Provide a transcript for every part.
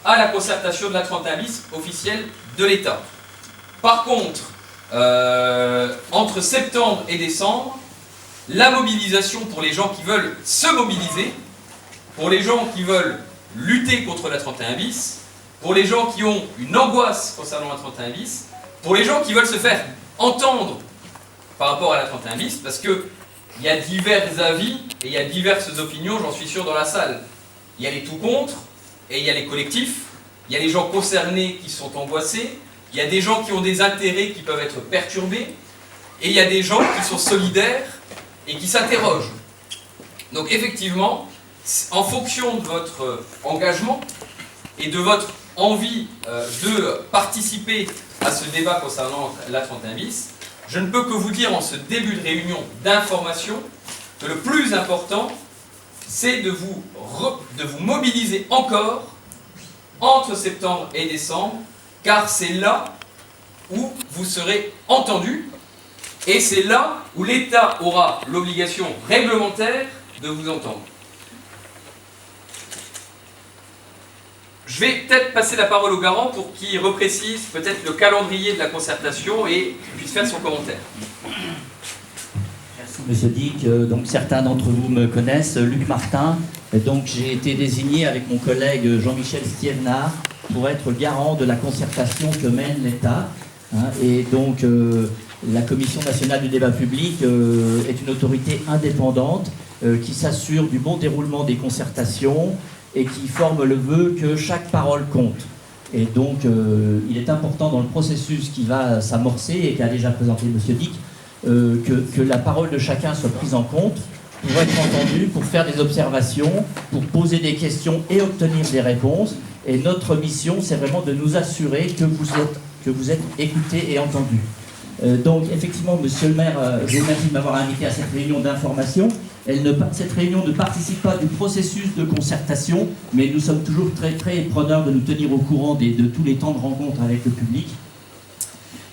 à la concertation de la 31 bis officielle de l'État. Par contre, entre septembre et décembre, la mobilisation pour les gens qui veulent se mobiliser, pour les gens qui veulent lutter contre la 31 bis, pour les gens qui ont une angoisse concernant la 31 bis, pour les gens qui veulent se faire entendre par rapport à la 31 bis, parce qu'il y a divers avis et il y a diverses opinions, j'en suis sûr, dans la salle. Il y a les tout contre et il y a les collectifs, il y a les gens concernés qui sont angoissés, il y a des gens qui ont des intérêts qui peuvent être perturbés, et il y a des gens qui sont solidaires et qui s'interrogent. Donc effectivement, en fonction de votre engagement et de votre envie de participer à ce débat concernant la 31 bis, je ne peux que vous dire en ce début de réunion d'information que le plus important, c'est de vous mobiliser encore entre septembre et décembre, car c'est là où vous serez entendus et c'est là où l'État aura l'obligation réglementaire de vous entendre. Je vais peut-être passer la parole au garant pour qu'il reprécise peut-être le calendrier de la concertation et puisse faire son commentaire. Merci Monsieur Dick. Donc certains d'entre vous me connaissent, Luc Martin. Donc j'ai été désigné avec mon collègue Jean-Michel Stievnard pour être garant de la concertation que mène l'État. Et donc la Commission nationale du débat public est une autorité indépendante qui s'assure du bon déroulement des concertations et qui forme le vœu que chaque parole compte. Et donc, il est important dans le processus qui va s'amorcer et qu'a déjà présenté M. Dick, que la parole de chacun soit prise en compte pour être entendue, pour faire des observations, pour poser des questions et obtenir des réponses. Et notre mission, c'est vraiment de nous assurer que vous êtes écoutés et entendus. Donc, effectivement, Monsieur le maire, je vous remercie de m'avoir invité à cette réunion d'information. Cette réunion ne participe pas du processus de concertation, mais nous sommes toujours très, très preneurs de nous tenir au courant de tous les temps de rencontre avec le public.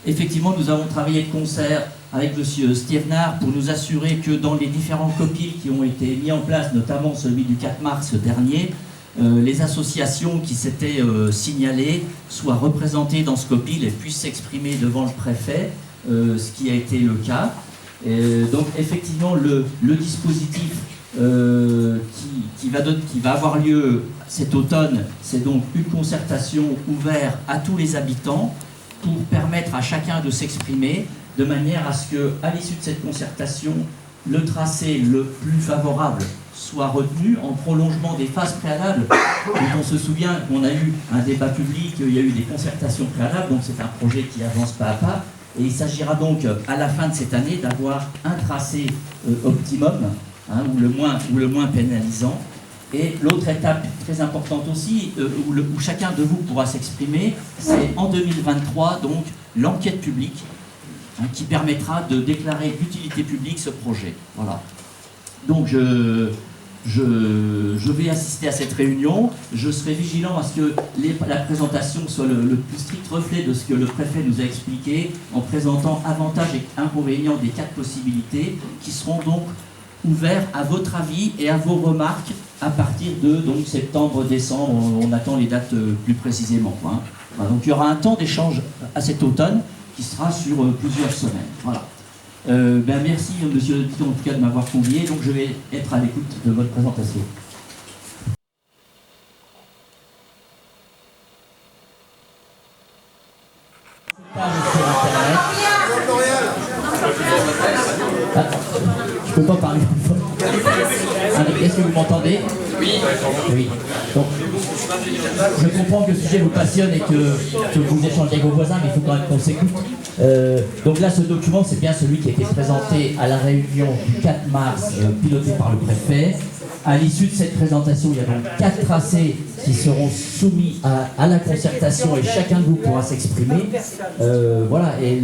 Effectivement, nous avons travaillé de concert avec M. Stievnard pour nous assurer que dans les différents COPIL qui ont été mis en place, notamment celui du 4 mars dernier, les associations qui s'étaient signalées soient représentées dans ce COPIL et puissent s'exprimer devant le préfet, ce qui a été le cas. Donc effectivement, le dispositif qui va avoir lieu cet automne, c'est donc une concertation ouverte à tous les habitants pour permettre à chacun de s'exprimer, de manière à ce qu'à l'issue de cette concertation, le tracé le plus favorable soit retenu en prolongement des phases préalables. Donc on se souvient qu'on a eu un débat public, il y a eu des concertations préalables, donc c'est un projet qui avance pas à pas. Et il s'agira donc, à la fin de cette année, d'avoir un tracé optimum, ou le moins pénalisant. Et l'autre étape très importante aussi, où chacun de vous pourra s'exprimer, c'est en 2023, donc, l'enquête publique, qui permettra de déclarer d'utilité publique ce projet. Voilà. Donc, je vais assister à cette réunion. Je serai vigilant à ce que la présentation soit le plus strict reflet de ce que le préfet nous a expliqué, en présentant avantages et inconvénients des 4 possibilités, qui seront donc ouverts à votre avis et à vos remarques à partir de donc, septembre-décembre. On attend les dates plus précisément. Voilà, donc il y aura un temps d'échange à cet automne qui sera sur plusieurs semaines. Voilà. Merci Monsieur le Président en tout cas de m'avoir convié, donc je vais être à l'écoute de votre présentation. Je peux pas parler plus fort. Est-ce que vous m'entendez? Oui. Oui. Donc, je comprends que le sujet vous passionne et que vous échangez avec vos voisins, mais il faut quand même qu'on s'écoute. Donc là, ce document, c'est bien celui qui a été présenté à la réunion du 4 mars, piloté par le préfet. À l'issue de cette présentation, il y a donc 4 tracés qui seront soumis à la concertation et chacun de vous pourra s'exprimer. Voilà, et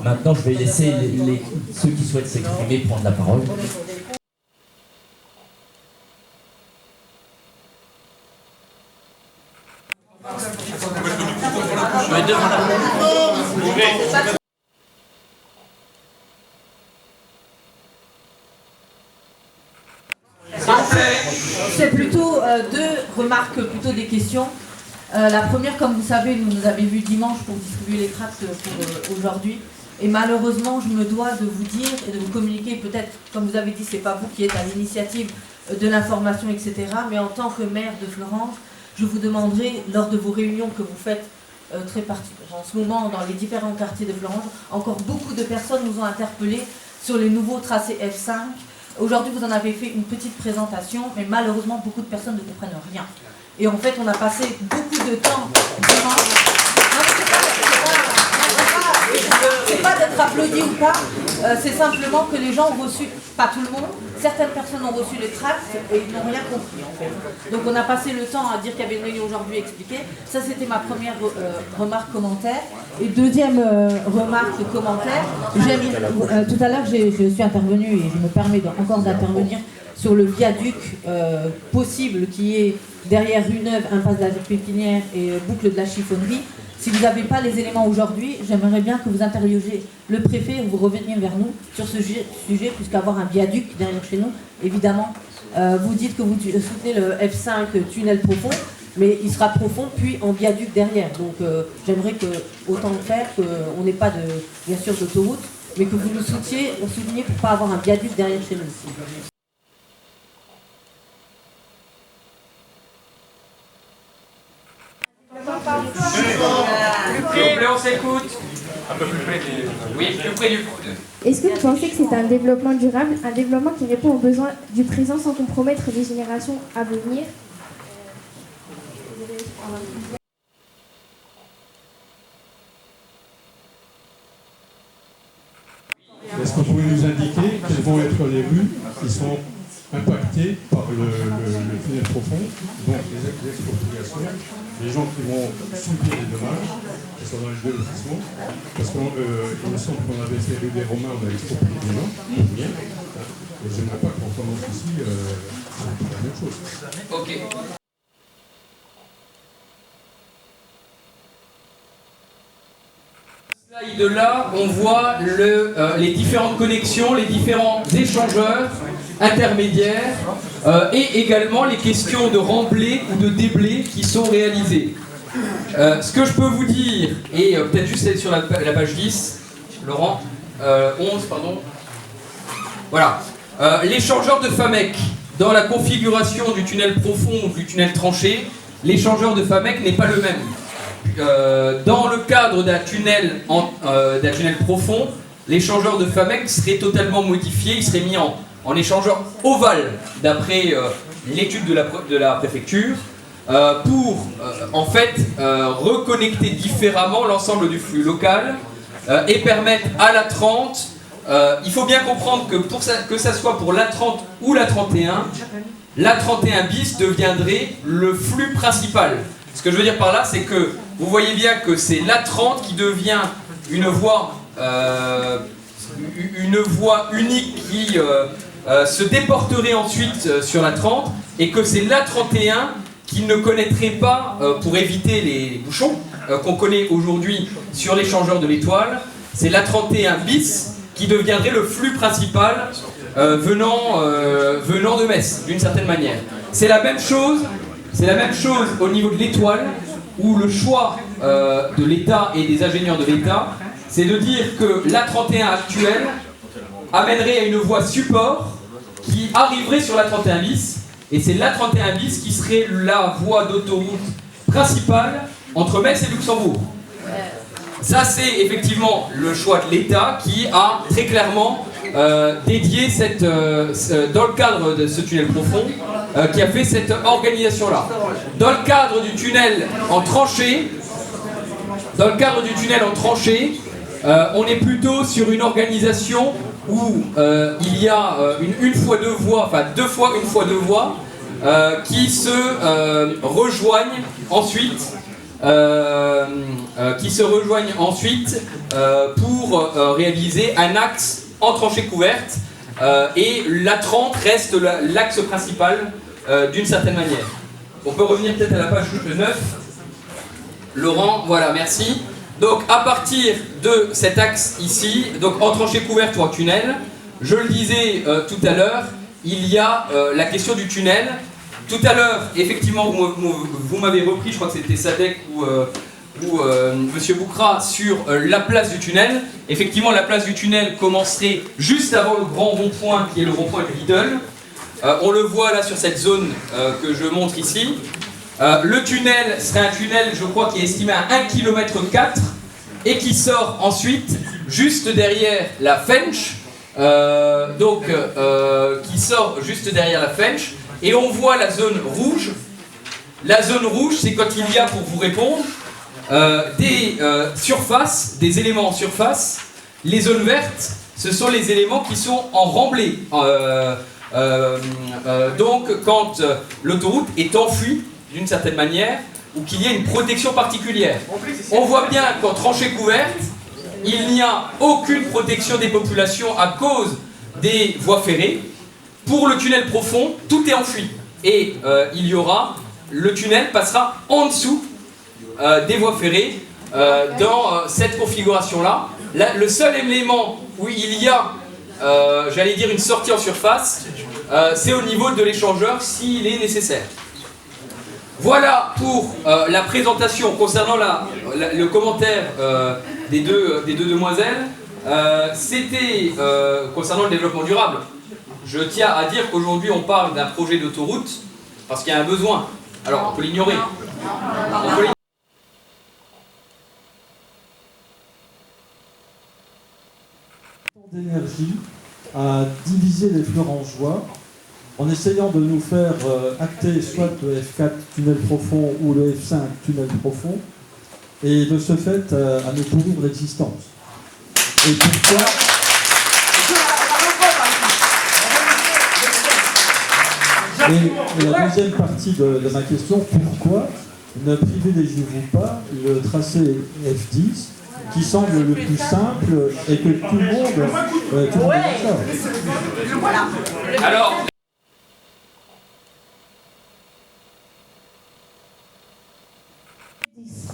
maintenant, je vais laisser ceux qui souhaitent s'exprimer prendre la parole. C'est plutôt 2 remarques, plutôt des questions. La première, comme vous savez, nous avez vu dimanche pour distribuer les tracts pour aujourd'hui. Et malheureusement, je me dois de vous dire et de vous communiquer, peut-être, comme vous avez dit, c'est pas vous qui êtes à l'initiative de l'information, etc. Mais en tant que maire de Florence, je vous demanderai, lors de vos réunions que vous faites très particulièrement en ce moment dans les différents quartiers de Florence, encore beaucoup de personnes nous ont interpellés sur les nouveaux tracés F5. Aujourd'hui, vous en avez fait une petite présentation, mais malheureusement, beaucoup de personnes ne comprennent rien. Et en fait, on a passé beaucoup de temps vraiment... C'est pas d'être applaudi ou pas, c'est simplement que les gens ont reçu, pas tout le monde, certaines personnes ont reçu les tracts et ils n'ont rien compris en fait. Donc on a passé le temps à dire qu'il y avait une réunion aujourd'hui expliquée. Ça c'était ma première remarque commentaire. Et deuxième remarque commentaire, tout à l'heure je suis intervenue et je me permets encore d'intervenir sur le viaduc possible qui est derrière Rue Neuve, impasse de la Pépinière et boucle de la Chiffonnerie. Si vous n'avez pas les éléments aujourd'hui, j'aimerais bien que vous interrogiez le préfet ou vous reveniez vers nous sur ce sujet, puisqu'avoir un viaduc derrière chez nous, évidemment, vous dites que vous soutenez le F5 tunnel profond, mais il sera profond puis en viaduc derrière. Donc j'aimerais que, autant le faire, qu'on n'ait pas bien sûr d'autoroute, mais que vous nous souteniez pour ne pas avoir un viaduc derrière chez nous aussi. S'il vous plaît, on s'écoute. Un peu plus près du... Oui, plus près du... Est-ce que vous pensez que c'est un développement durable, un développement qui répond aux besoins du présent sans compromettre les générations à venir? Est-ce que vous pouvez nous indiquer quelles vont être les rues qui sont impactées par le tunnel profond, donc les expropriations, les gens qui vont subir des dommages, qui sont dans les deux lotissements, parce qu'il me semble qu'on avait fait rue des Romains, on a exproprié des gens, bien, et je n'aimerais pas qu'on commence ici la même chose. Ok. De là, on voit les différentes connexions, les différents échangeurs intermédiaires et également les questions de remblai ou de déblai qui sont réalisées. Ce que je peux vous dire, et peut-être juste sur la page 10, Laurent, 11, pardon. Voilà. L'échangeur de Famec, dans la configuration du tunnel profond ou du tunnel tranché, l'échangeur de Famec n'est pas le même. Dans le cadre d'un tunnel profond, l'échangeur de Famec serait totalement modifié, il serait mis en échangeur ovale, d'après l'étude de la préfecture, pour en fait reconnecter différemment l'ensemble du flux local et permettre à la 30, il faut bien comprendre que ça soit pour la 30 ou la 31, la 31 bis deviendrait le flux principal. Ce que je veux dire par là, c'est que vous voyez bien que c'est l'A30 qui devient une voie unique qui se déporterait ensuite sur l'A30 et que c'est l'A31 qui ne connaîtrait pas, pour éviter les bouchons qu'on connaît aujourd'hui sur l'échangeur de l'Étoile, c'est l'A31 bis qui deviendrait le flux principal venant de Metz, d'une certaine manière. C'est la même chose au niveau de l'Étoile, où le choix de l'État et des ingénieurs de l'État, c'est de dire que l'A31 actuelle amènerait à une voie support qui arriverait sur l'A31 bis, et c'est l'A31 bis qui serait la voie d'autoroute principale entre Metz et Luxembourg. Ça, c'est effectivement le choix de l'État qui a très clairement dédié dans le cadre de ce tunnel profond, qui a fait cette organisation-là. Dans le cadre du tunnel en tranchée, on est plutôt sur une organisation où il y a une fois deux voies, enfin deux fois une fois deux voies, qui se rejoignent ensuite, pour réaliser un axe en tranchée couverte, et l'A30 reste l'axe principal d'une certaine manière. On peut revenir peut-être à la page 9. Laurent, voilà, merci. Donc à partir de cet axe ici, donc en tranchée couverte ou en tunnel, je le disais tout à l'heure, il y a la question du tunnel tout à l'heure, effectivement, vous m'avez repris, je crois que c'était Sadek ou Monsieur Boukra, sur la place du tunnel. Effectivement, la place du tunnel commencerait juste avant le grand rond-point qui est le rond-point de Lidl. On le voit là sur cette zone que je montre ici. Le tunnel serait un tunnel, je crois, qui est estimé à 1,4 km et qui sort ensuite juste derrière la Fench. Qui sort juste derrière la Fench. Et on voit la zone rouge. La zone rouge, c'est quand il y a, pour vous répondre, des surfaces, des éléments en surface. Les zones vertes, ce sont les éléments qui sont en remblai. Donc, quand l'autoroute est enfuie, d'une certaine manière, ou qu'il y ait une protection particulière. On voit bien qu'en tranchée couverte, il n'y a aucune protection des populations à cause des voies ferrées. Pour le tunnel profond, tout est enfui. Et le tunnel passera en dessous des voies ferrées dans cette configuration-là. Le seul élément où il y a, j'allais dire, une sortie en surface, c'est au niveau de l'échangeur s'il est nécessaire. Voilà pour la présentation concernant le commentaire des deux demoiselles. C'était concernant le développement durable. Je tiens à dire qu'aujourd'hui on parle d'un projet d'autoroute parce qu'il y a un besoin. Alors on peut l'ignorer. D'énergie à diviser les Florangeois en essayant de nous faire acter soit le F4 tunnel profond ou le F5 tunnel profond, et de ce fait à nous pourrir l'existence. Et pourquoi et la deuxième partie de ma question, pourquoi ne privilégiez-vous pas le tracé F10 qui semble le plus simple et que tout le monde est d'accord? Alors,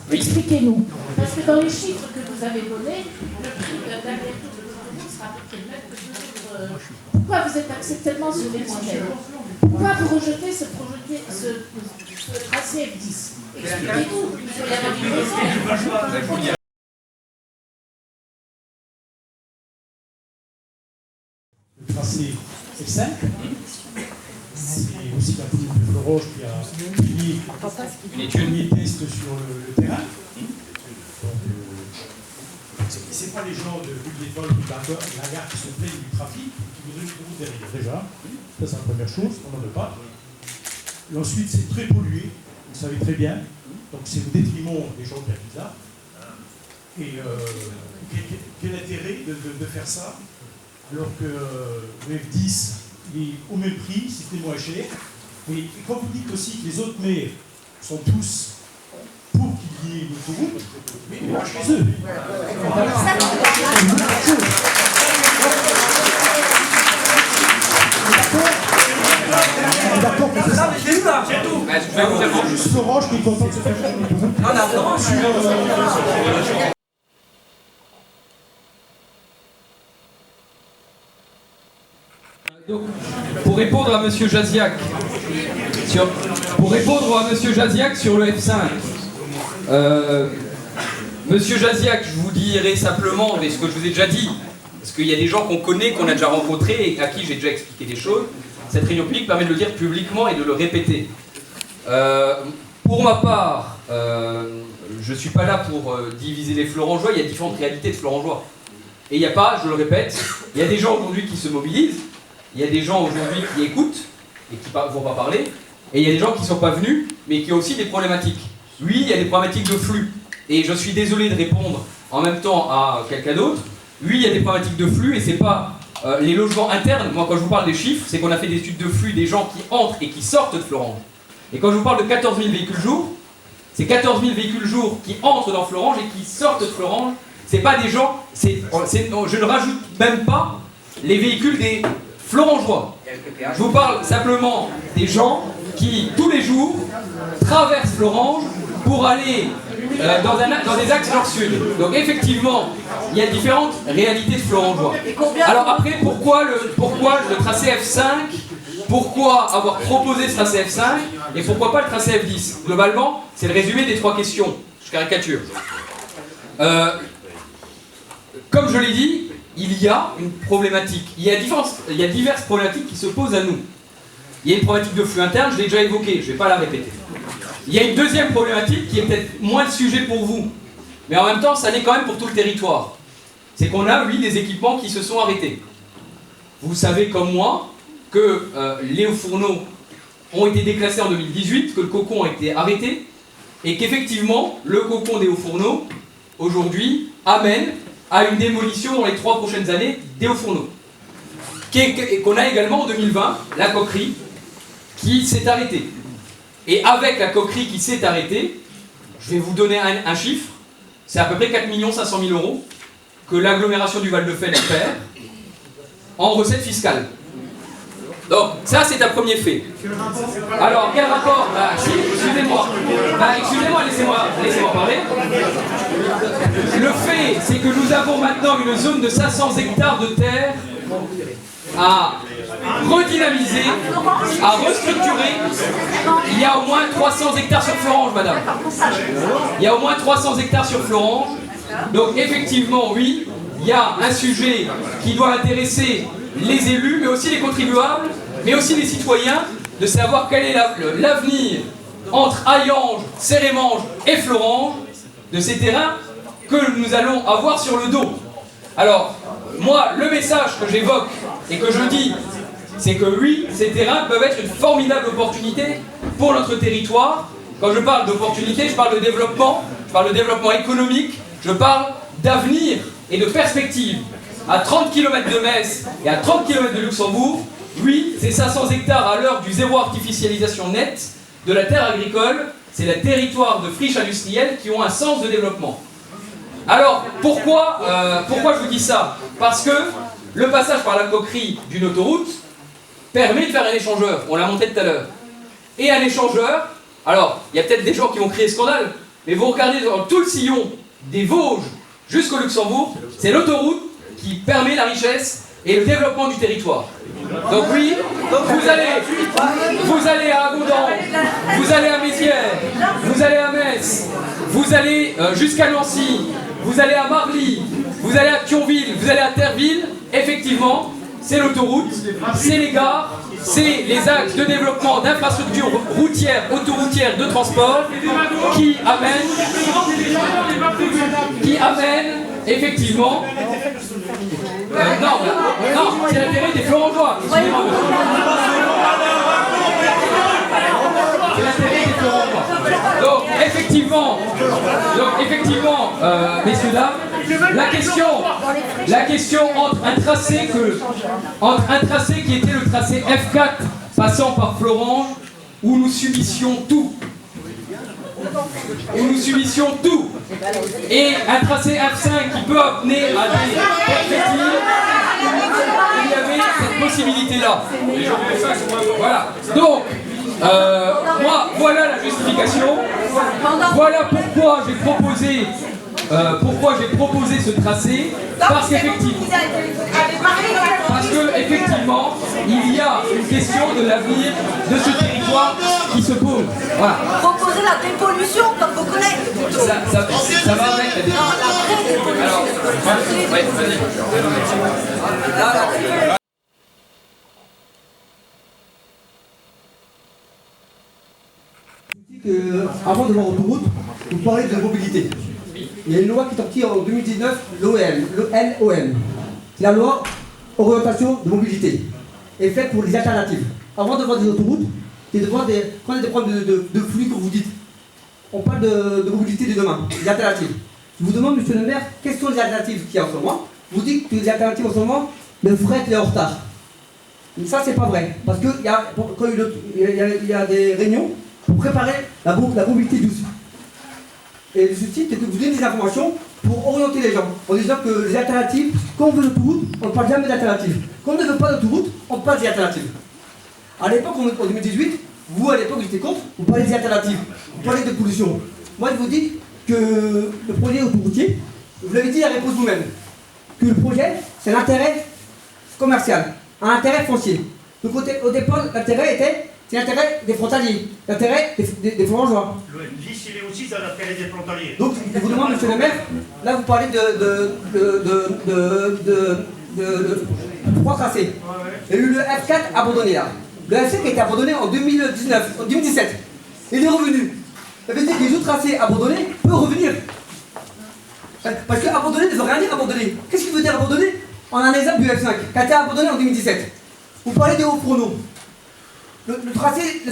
oui. Expliquez-nous. Parce que dans les chiffres que vous avez donnés, le prix d'aller-retour de l'autoroute sera à peu près le même que celui de... Pourquoi vous êtes axé tellement sur les tunnels? Pourquoi vous rejetez ce tracé F10? Expliquez-nous. Il faut y avoir une raison. Le tracé F5, c'est aussi la police de Fleurange qui a fini une étude test sur le terrain. Donc, c'est pas les gens de Villefol ou de la gare qui sont pleins du trafic qui voudraient une route derrière. Déjà, ça c'est la première chose, on n'en a pas. Et ensuite, c'est très pollué, vous savez très bien. Donc c'est au détriment des gens qui habitent là. Et quel intérêt de faire ça alors que le F10 est au même prix, c'était moins cher. Et quand vous dites aussi que les autres maires sont tous pour qu'il y ait une autoroute, mais pas chez eux. D'accord, mais c'est ça. je vais vous répondre. Juste Florange qui est content de se faire une autoroute. Non, Florange. Donc, pour répondre à Monsieur Jaziak sur le F5, Monsieur Jaziak, je vous dirai simplement, mais ce que je vous ai déjà dit, parce qu'il y a des gens qu'on connaît, qu'on a déjà rencontrés et à qui j'ai déjà expliqué des choses. Cette réunion publique permet de le dire publiquement et de le répéter. Pour ma part, je ne suis pas là pour diviser les Florangeois, il y a différentes réalités de Florangeois. Et il n'y a pas, je le répète, il y a des gens aujourd'hui qui se mobilisent, il y a des gens aujourd'hui qui écoutent et qui ne vont pas parler, et il y a des gens qui ne sont pas venus, mais qui ont aussi des problématiques. Oui, il y a des problématiques de flux, et je suis désolé de répondre en même temps à quelqu'un d'autre. Oui, il y a des problématiques de flux, et c'est pas les logements internes. Moi, quand je vous parle des chiffres, c'est qu'on a fait des études de flux des gens qui entrent et qui sortent de Florange. Et quand je vous parle de 14 000 véhicules jour, c'est 14 000 véhicules jour qui entrent dans Florange et qui sortent de Florange. C'est pas des gens, je ne rajoute même pas les véhicules des Florangeois. Je vous parle simplement des gens qui, tous les jours, traversent Florange pour aller dans des axes nord-sud. Donc effectivement, il y a différentes réalités de Florangeois. Alors après, pourquoi le tracé F5 pourquoi avoir proposé ce tracé F5 et pourquoi pas le tracé F10? Globalement, c'est le résumé des 3 questions. Je caricature. Comme je l'ai dit, il y a une problématique. Il y a diverses problématiques qui se posent à nous. Il y a une problématique de flux interne, je l'ai déjà évoquée, je ne vais pas la répéter. Il y a une deuxième problématique qui est peut-être moins le sujet pour vous, mais en même temps, ça l'est quand même pour tout le territoire. C'est qu'on a, oui, des équipements qui se sont arrêtés. Vous savez comme moi que les hauts fourneaux ont été déclassés en 2018, que le cocon a été arrêté, et qu'effectivement, le cocon des hauts fourneaux, aujourd'hui, amène à une démolition dans les 3 prochaines années des hauts fourneaux. Qu'on a également en 2020, la coquerie, qui s'est arrêtée. Et avec la coquerie qui s'est arrêtée, je vais vous donner un chiffre, c'est à peu près 4 500 000 € que l'agglomération du Val-de-Fene perd en recettes fiscales. Donc, ça, c'est un premier fait. Alors, quel rapport? Excusez-moi. Excusez-moi, laissez-moi parler. Le fait, c'est que nous avons maintenant une zone de 500 hectares de terre à redynamiser, à restructurer. Il y a au moins 300 hectares sur Florange, madame. Il y a au moins 300 hectares sur Florange. Donc, effectivement, oui, il y a un sujet qui doit intéresser les élus, mais aussi les contribuables, mais aussi les citoyens, de savoir quel est l'avenir entre Hayange, Cérémange et Florange de ces terrains que nous allons avoir sur le dos. Alors, moi, le message que j'évoque et que je dis, c'est que oui, ces terrains peuvent être une formidable opportunité pour notre territoire. Quand je parle d'opportunité, je parle de développement économique, je parle d'avenir et de perspective. À 30 km de Metz et à 30 km de Luxembourg, oui, ces 500 hectares à l'heure du zéro artificialisation nette de la terre agricole, c'est le territoire de friches industrielles qui ont un sens de développement. Alors, pourquoi je vous dis ça? Parce que le passage par la coquerie d'une autoroute permet de faire un échangeur, on l'a monté tout à l'heure. Et un échangeur, alors, il y a peut-être des gens qui vont crier scandale, mais vous regardez dans tout le sillon des Vosges jusqu'au Luxembourg, c'est l'autoroute qui permet la richesse et le développement du territoire. Donc oui, vous allez à Abondant, vous allez à Mézières, vous allez à Metz, vous allez jusqu'à Nancy, vous allez à Marly, vous allez à Thionville, vous allez à Terreville, effectivement, c'est l'autoroute, c'est les gares, c'est les axes de développement d'infrastructures routières, autoroutières, de transport qui amènent effectivement... non, c'est l'intérêt des Florangeois. C'est l'intérêt des Florangeois. Donc effectivement, messieurs, dames, la question entre un tracé qui était le tracé F4 passant par Florange, où nous subissions tout, et un tracé F5 qui peut amener à des perspectives, il y avait cette possibilité-là. Voilà. Donc, voilà la justification. Voilà pourquoi j'ai proposé ce tracé. Parce qu'effectivement, il y a une question de l'avenir de ce territoire qui se pose. Voilà. Proposer la dépollution comme vos collègues. Ça va avec la dépollution. Alors, vas-y. Avant de voir autoroute, vous parlez de mobilité. Il y a une loi qui est sortie en 2019, l'OM. C'est la loi orientation de mobilité. Elle est faite pour les alternatives. Avant de voir des autoroutes, c'est de voir quand il y a des problèmes de flux, comme vous dites. On parle de mobilité de demain, des alternatives. Je vous demande, monsieur le maire, quelles sont les alternatives qu'il y a en ce moment? Vous dites que les alternatives en ce moment, le fret est en retard. Mais ça, c'est pas vrai. Parce qu'il y a des réunions pour préparer la mobilité douce. Et le souci, c'est que vous donnez des informations pour orienter les gens, en disant que les alternatives, quand on veut l'autoroute, on ne parle jamais d'alternatives. Quand on ne veut pas d'autoroute, on parle des alternatives. À l'époque, en 2018, vous, à l'époque, vous étiez contre, vous parlez des alternatives, vous parlez de pollution. Moi, je vous dis que le projet autoroutier, vous l'avez dit, la réponse vous-même, que le projet, c'est un intérêt commercial, un intérêt foncier. Donc au départ, l'intérêt était, c'est l'intérêt des frontaliers, l'intérêt des Florangeois. Le 10, il est aussi dans l'intérêt des frontaliers. Donc, je vous demande, monsieur le maire, là vous parlez de 3 tracés. Il y a eu le F4 abandonné là. Le F5 a été abandonné en 2017. Il est revenu. Ça veut dire que les autres tracés abandonnés peuvent revenir. Parce que abandonné ne veut rien dire abandonné. Qu'est-ce qu'il veut dire abandonné? On a un exemple du F5 qui a été abandonné en 2017. Vous parlez des hauts fourneaux. Le tracé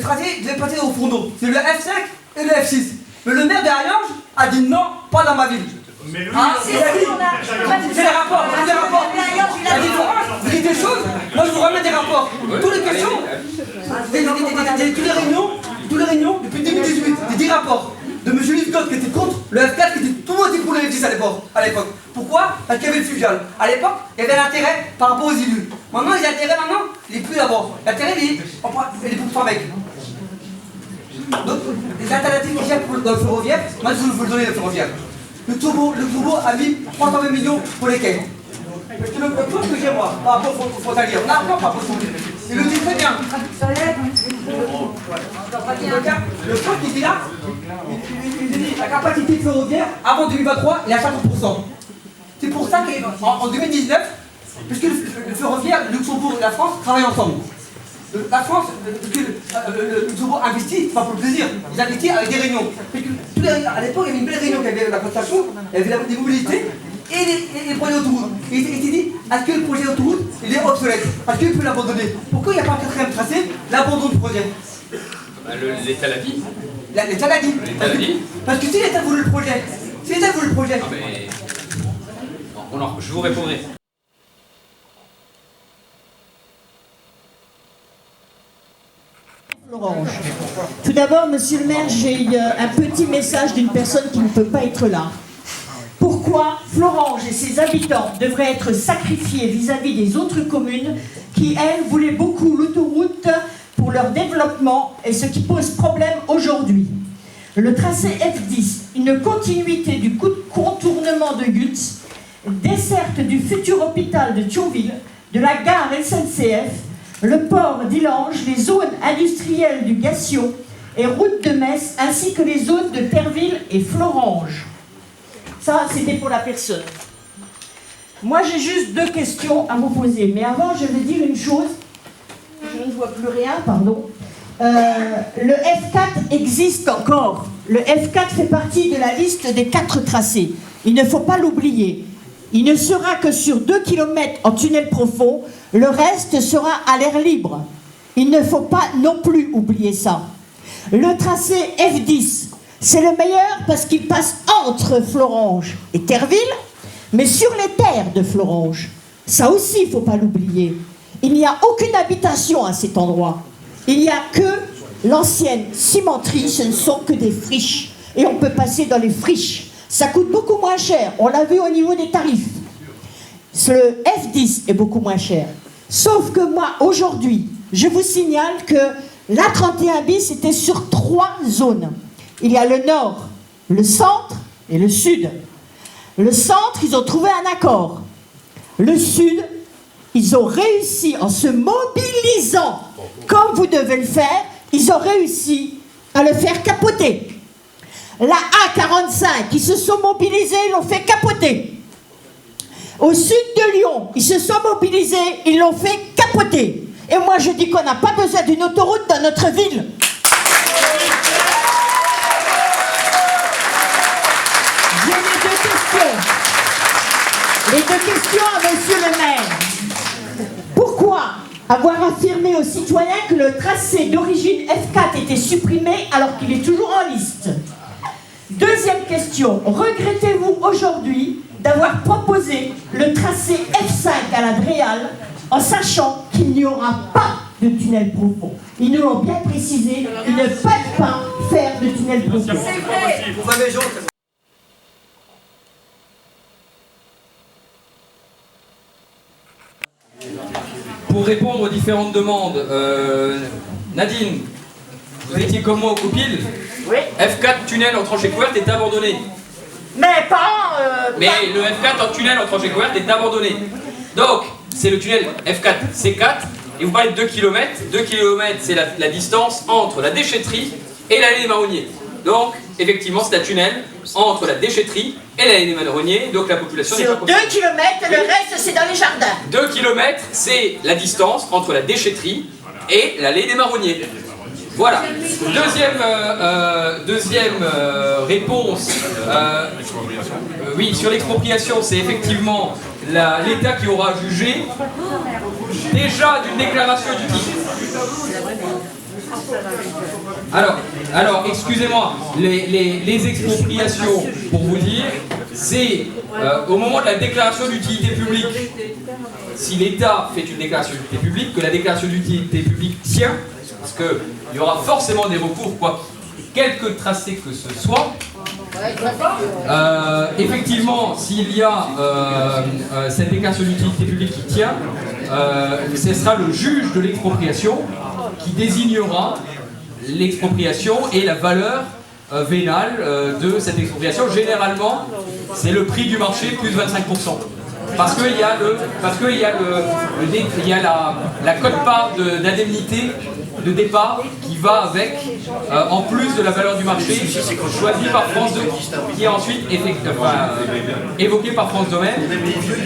devait passer aux fourneaux. C'est le F5 et le F6. Mais le maire d'Ariange a dit non, pas dans ma ville. Mais lui, c'est les rapports, c'est des rapports. Il a dit vous dites des choses, moi je vous remets des rapports. Toutes les questions, toutes les réunions, depuis 2018, des 10 rapports de M. Liscott qui était contre le F4, qui était tout le monde était pour le F10 à l'époque. Pourquoi? Parce qu'il y avait le fluvial. À l'époque, il y avait l'intérêt par rapport aux élus. Maintenant, l'intérêt il n'est plus d'abord. L'intérêt, il est pour le mec. Donc, les alternatives qu'il y a dans le ferroviaire, moi je vous le donner le ferroviaire. Le turbo a mis 320 millions pour les quais. Parce que le plan que j'ai moi, par rapport aux frontaliers, on a un plan par rapport aux frontaliers. Il le dit très bien. Le plan qui dit là, il dit la capacité ferroviaire avant 2023, il est à 50%. C'est pour ça qu'en 2019, puisque le ferroviaire, le Luxembourg et la France travaillent ensemble. La France, le Luxembourg investit, pas pour le plaisir, ils investissent avec des réunions. À l'époque, il y avait une belle réunion qui avait la constatation, il y avait des mobilités et les projets d'autoroute. Et il s'est dit, est-ce que le projet d'autoroute, il est obsolète? Est-ce qu'il peut l'abandonner? Pourquoi il n'y a pas un quatrième tracé, l'abandon du projet? L'État l'a dit. L'État l'a dit. Parce que si l'État voulait le projet, je vous répondrai. Orange. Tout d'abord, monsieur le maire, j'ai un petit message d'une personne qui ne peut pas être là. Pourquoi Florange et ses habitants devraient être sacrifiés vis-à-vis des autres communes qui, elles, voulaient beaucoup l'autoroute pour leur développement et ce qui pose problème aujourd'hui. Le tracé F10, une continuité du contournement de Yutz, desserte du futur hôpital de Thionville, de la gare SNCF, le port d'Illange, les zones industrielles du Gation et route de Metz, ainsi que les zones de Terville et Florange. Ça, c'était pour la personne. Moi, j'ai juste 2 questions à vous poser. Mais avant, je vais dire une chose. Je ne vois plus rien, pardon. Le F4 existe encore. Le F4 fait partie de la liste des 4 tracés. Il ne faut pas l'oublier. Il ne sera que sur 2 km en tunnel profond. Le reste sera à l'air libre. Il ne faut pas non plus oublier ça. Le tracé F10, c'est le meilleur parce qu'il passe entre Florange et Terville, mais sur les terres de Florange. Ça aussi, il ne faut pas l'oublier. Il n'y a aucune habitation à cet endroit. Il n'y a que l'ancienne cimenterie, ce ne sont que des friches. Et on peut passer dans les friches. Ça coûte beaucoup moins cher, on l'a vu au niveau des tarifs. Le F10 est beaucoup moins cher. Sauf que moi, aujourd'hui, je vous signale que l'A31 bis était sur 3 zones. Il y a le nord, le centre et le sud. Le centre, ils ont trouvé un accord. Le sud, ils ont réussi, en se mobilisant, comme vous devez le faire, ils ont réussi à le faire capoter. La A45, ils se sont mobilisés, ils l'ont fait capoter. Au sud de Lyon, ils se sont mobilisés, ils l'ont fait capoter. Et moi, je dis qu'on n'a pas besoin d'une autoroute dans notre ville. J'ai les 2 questions. Les 2 questions à monsieur le maire. Pourquoi avoir affirmé aux citoyens que le tracé d'origine F4 était supprimé alors qu'il est toujours en liste? Deuxième question, regrettez-vous aujourd'hui d'avoir proposé le tracé F5 à la Dréal en sachant qu'il n'y aura pas de tunnel profond? Ils nous l'ont bien précisé, ils ne peuvent pas faire de tunnel profond. C'est vrai. Pour répondre aux différentes demandes, Nadine, vous étiez comme moi au Coupil. Oui. F4 tunnel en tranchée couverte est abandonné. Mais pas... Mais le F4 en tunnel en tranchée couverte est abandonné. Donc, c'est le tunnel F4 C4 Et vous parlez de 2 km. 2 km, c'est la distance entre la déchetterie et l'allée des marronniers. Donc, effectivement, c'est un tunnel entre la déchetterie et l'allée des marronniers. Donc, la population n'est pas... Sur 2 km, le reste, c'est dans les jardins. 2 km, c'est la distance entre la déchetterie et l'allée des marronniers. Voilà. Deuxième réponse. Oui, sur l'expropriation, c'est effectivement l'État qui aura jugé déjà d'une déclaration d'utilité. Alors, excusez-moi, les expropriations, pour vous dire, c'est au moment de la déclaration d'utilité publique, si l'État fait une déclaration d'utilité publique, que la déclaration d'utilité publique tient, parce qu'il y aura forcément des recours, quoi, quelque tracé que ce soit. Effectivement, s'il y a cette déclaration d'utilité publique qui tient, ce sera le juge de l'expropriation qui désignera l'expropriation et la valeur vénale de cette expropriation. Généralement, c'est le prix du marché plus 25%. Parce qu'il y a la quote-part d'indemnité de départ qui va avec, en plus de la valeur du marché, choisie par France 2, qui est ensuite évoquée par France Domaine.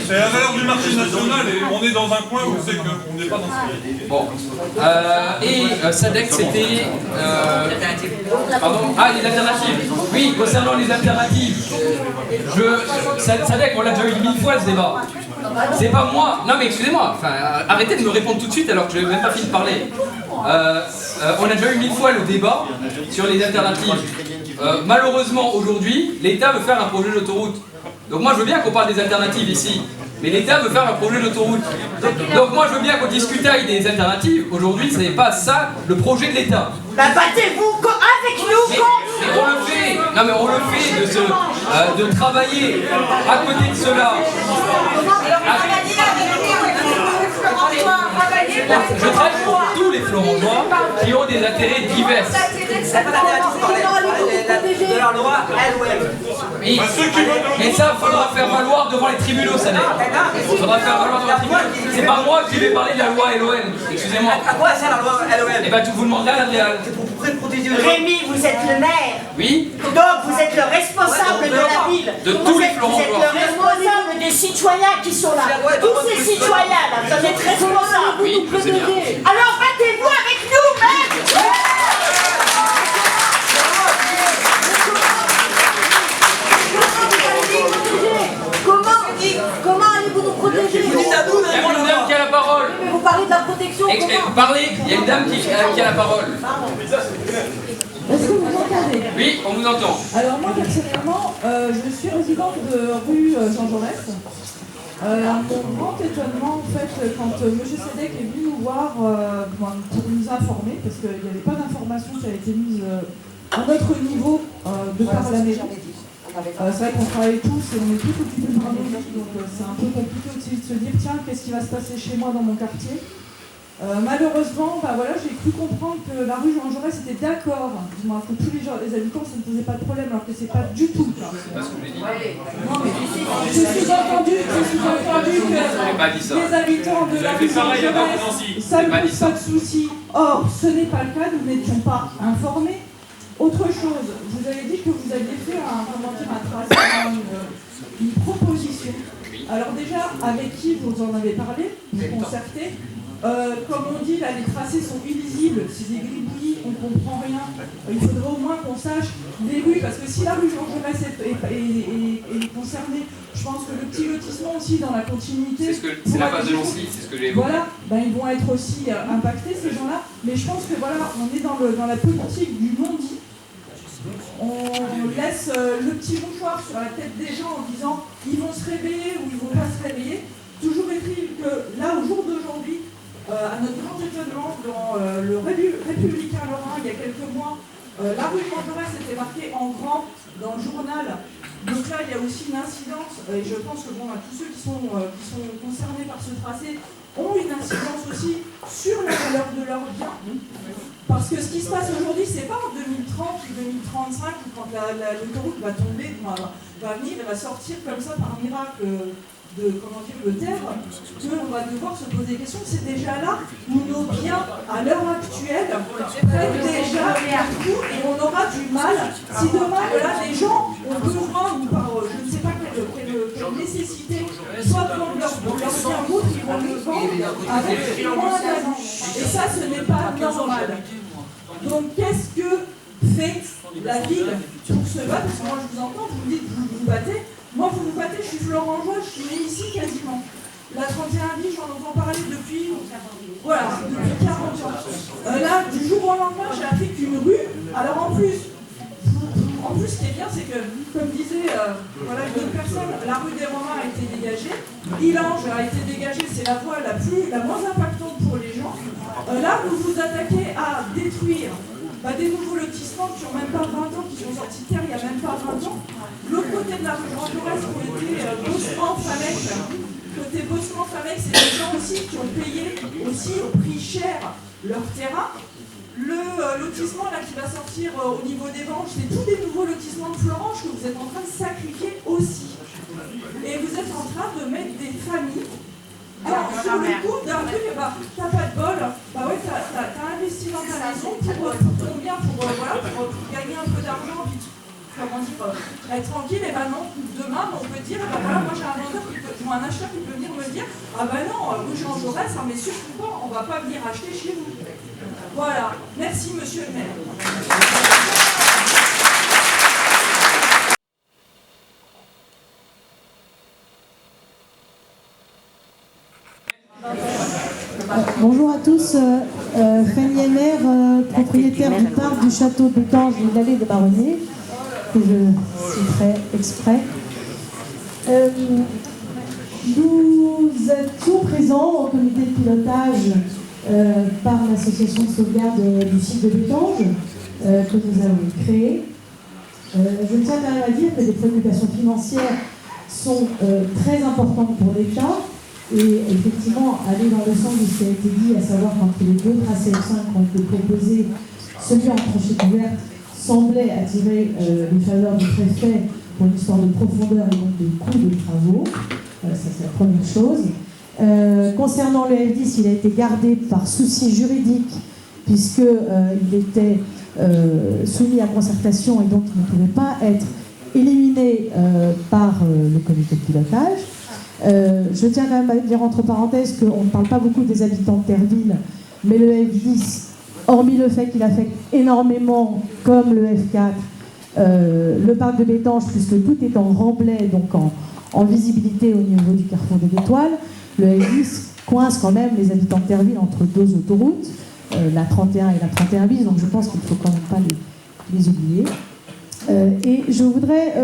C'est la valeur du marché national et on est dans un coin où c'est qu'on n'est pas dans ce... Bon. SADEC, c'était... pardon. Ah, les alternatives. Oui, concernant les alternatives, SADEC, on l'a déjà eu 1000 fois ce débat. C'est pas moi. Non mais excusez-moi, arrêtez de me répondre tout de suite alors que je n'ai même pas fini de parler. On a déjà eu 1000 fois le débat sur les alternatives. Malheureusement aujourd'hui, l'État veut faire un projet d'autoroute. Donc moi je veux bien qu'on parle des alternatives ici, mais l'État veut faire un projet d'autoroute. Donc moi je veux bien qu'on discute des alternatives. Aujourd'hui ce n'est pas ça le projet de l'État. Bah battez-vous avec nous mais on le fait. Non mais on le fait de travailler à côté de cela. Je travaille pour tous les Florengeois qui ont des intérêts divers. De la loi LOM. Et ça, il faudra faire valoir devant les tribunaux, ça n'est. Il faudra faire valoir devant les tribunaux. C'est pas moi qui vais parler de la loi LOM, excusez-moi. À quoi c'est la loi LOM? Eh bien, vous demanderez à l'Adréal. Rémi, vous êtes le maire. Oui. Donc vous êtes le responsable de la ville. De tous les Florengeois. Vous êtes le responsable des citoyens qui sont là. Tous ces citoyens là, vous en êtes responsables. Oui, je sais bien. Alors battez-vous avec nous, maire. Comment allez-vous nous protéger? Il y a une dame qui a la parole. Mais vous parlez de la protection. Vous parlez, il y a une dame qui a la parole. Est-ce que vous m'entendez? Oui, on vous entend. Alors moi personnellement, je suis résidente de rue Jean Jaurès. À mon grand étonnement, en fait, quand M. Sédèque est venu nous voir pour nous informer, parce qu'il n'y avait pas d'information qui a été mise à notre niveau de par la mairie. C'est vrai qu'on travaille tous et on est tous occupés de notre vie, donc c'est un peu compliqué aussi de se dire tiens, qu'est-ce qui va se passer chez moi dans mon quartier. Malheureusement, voilà, j'ai cru comprendre que la rue Jean Jaurès était d'accord, dis-moi, que tous les habitants, ça ne posait pas de problème, alors que c'est pas du tout le cas. Non, mais je suis entendu que les habitants de la rue Jean Jaurès, ça ne pose pas de soucis. Or, ce n'est pas le cas, nous n'étions pas informés. Autre chose, vous avez dit que vous aviez fait un tracé, une proposition. Alors déjà, avec qui vous en avez parlé, vous concertez. Comme on dit, là, les tracés sont illisibles, c'est des gribouillis, on ne comprend rien. Il faudrait au moins qu'on sache les rues, parce que si la rue Jean Jaurès est concernée, je pense que le petit lotissement aussi dans la continuité... C'est la phase de Lancy, c'est ce que j'ai évoqué. Voilà, ils vont être aussi impactés, ces gens-là. Mais je pense que voilà, on est dans la politique du non-dit. On laisse le petit mouchoir sur la tête des gens en disant ils vont se réveiller ou ils vont pas se réveiller. Toujours est-il que là, au jour d'aujourd'hui, à notre grand étonnement, dans le Républicain Lorrain, il y a quelques mois, la rue Jean Jaurès était marquée en grand dans le journal. Donc là, il y a aussi une incidence, et je pense que tous ceux qui sont concernés par ce tracé ont une incidence aussi sur la valeur de leurs biens. Parce que ce qui se passe aujourd'hui, c'est pas en 2030 ou 2035, quand l'autoroute va tomber, va venir et va sortir comme ça par miracle de terre, qu'on va devoir se poser des questions. C'est déjà là où nos biens, à l'heure actuelle, prennent déjà partout et on aura du mal. Si demain, là, les gens ont besoin, ou par je ne sais pas quelle nécessité, soit de vendre leur bien d'autres, ils vont le vendre avec moins d'argent. Et ça, ce n'est pas normal. Donc, qu'est-ce que fait la ville pour se battre? Parce que moi, je vous entends, vous me dites que vous vous battez. Moi, vous vous battez, je suis florangeoise, je suis née ici quasiment. La 31 vie, j'en entends parler depuis 40 ans. Là, du jour au lendemain, j'ai appris qu'une rue, alors en plus, ce qui est bien, c'est que, comme disait une autre personne, la rue des Romains a été dégagée, Illange a été dégagée, c'est la voie la moins impactante pour les gens. Là, vous vous attaquez à détruire des nouveaux lotissements qui n'ont même pas 20 ans, qui sont sortis de terre il n'y a même pas 20 ans. L'autre côté de la rue Jean Jaurès, qui ont été Boscan-Famec. Côté Boscan-Famec, c'est des gens aussi qui ont payé aussi au prix cher leur terrain. Le lotissement là, qui va sortir au niveau des Venges, c'est tous les nouveaux lotissements de Florange que vous êtes en train de sacrifier aussi. Et vous êtes en train de mettre des familles. Alors, sur le coup d'un truc, t'as pas de bol, t'as investi dans ta maison pour combien pour gagner un peu d'argent, puis être tranquille, et non, demain on peut dire, moi j'ai un vendeur ou un acheteur qui peut venir me dire, rue Jean Jaurès, mais surtout pas, on va pas venir acheter chez vous. Voilà, merci monsieur le maire. Bonjour à tous, Fanny Henner, propriétaire du parc du château d'Étanges et de l'allée des Baronniers, que je citerai exprès. Nous étions présents au comité de pilotage par l'association de sauvegarde du site de l'Étange que nous avons créé. Je tiens quand même à dire que les préoccupations financières sont très importantes pour l'État. Et effectivement, aller dans le sens de ce qui a été dit, à savoir qu'entre les deux tracés F5 qui ont été proposés, celui en tranchée couverte semblait attirer les faveurs du préfet pour une histoire de profondeur et donc de coût de travaux. Ça, c'est la première chose. Concernant le F10, il a été gardé par souci juridique, puisqu'il était soumis à concertation et donc il ne pouvait pas être éliminé par le comité de pilotage. Je tiens quand même à dire entre parenthèses qu'on ne parle pas beaucoup des habitants de Terreville, mais le F10, hormis le fait qu'il affecte énormément, comme le F4, le parc de Bétanges, puisque tout est en remblai, donc en visibilité au niveau du carrefour de l'Étoile, le F10 coince quand même les habitants de Terreville entre deux autoroutes, la 31 et la 31 bis, donc je pense qu'il ne faut quand même pas les oublier. Et je voudrais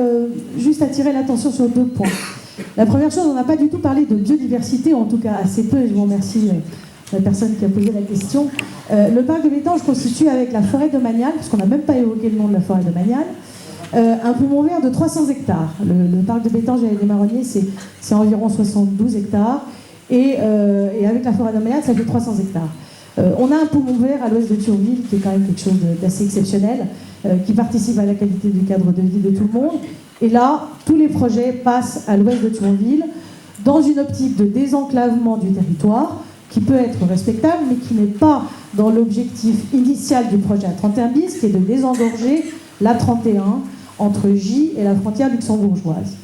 juste attirer l'attention sur deux points. La première chose, on n'a pas du tout parlé de biodiversité, en tout cas assez peu, et je vous remercie la personne qui a posé la question. Le parc de Bétanges constitue avec la forêt de Magnal, parce qu'on n'a même pas évoqué le nom de la forêt de Magnal, un poumon vert de 300 hectares. Le parc de Bétanges et les Marronniers, c'est environ 72 hectares, et avec la forêt de Magnal, ça fait 300 hectares. On a un poumon vert à l'ouest de Thionville, qui est quand même quelque chose d'assez exceptionnel, qui participe à la qualité du cadre de vie de tout le monde. Et là, tous les projets passent à l'ouest de Thionville, dans une optique de désenclavement du territoire, qui peut être respectable, mais qui n'est pas dans l'objectif initial du projet A31 bis, qui est de désengorger la 31 entre J et la frontière luxembourgeoise.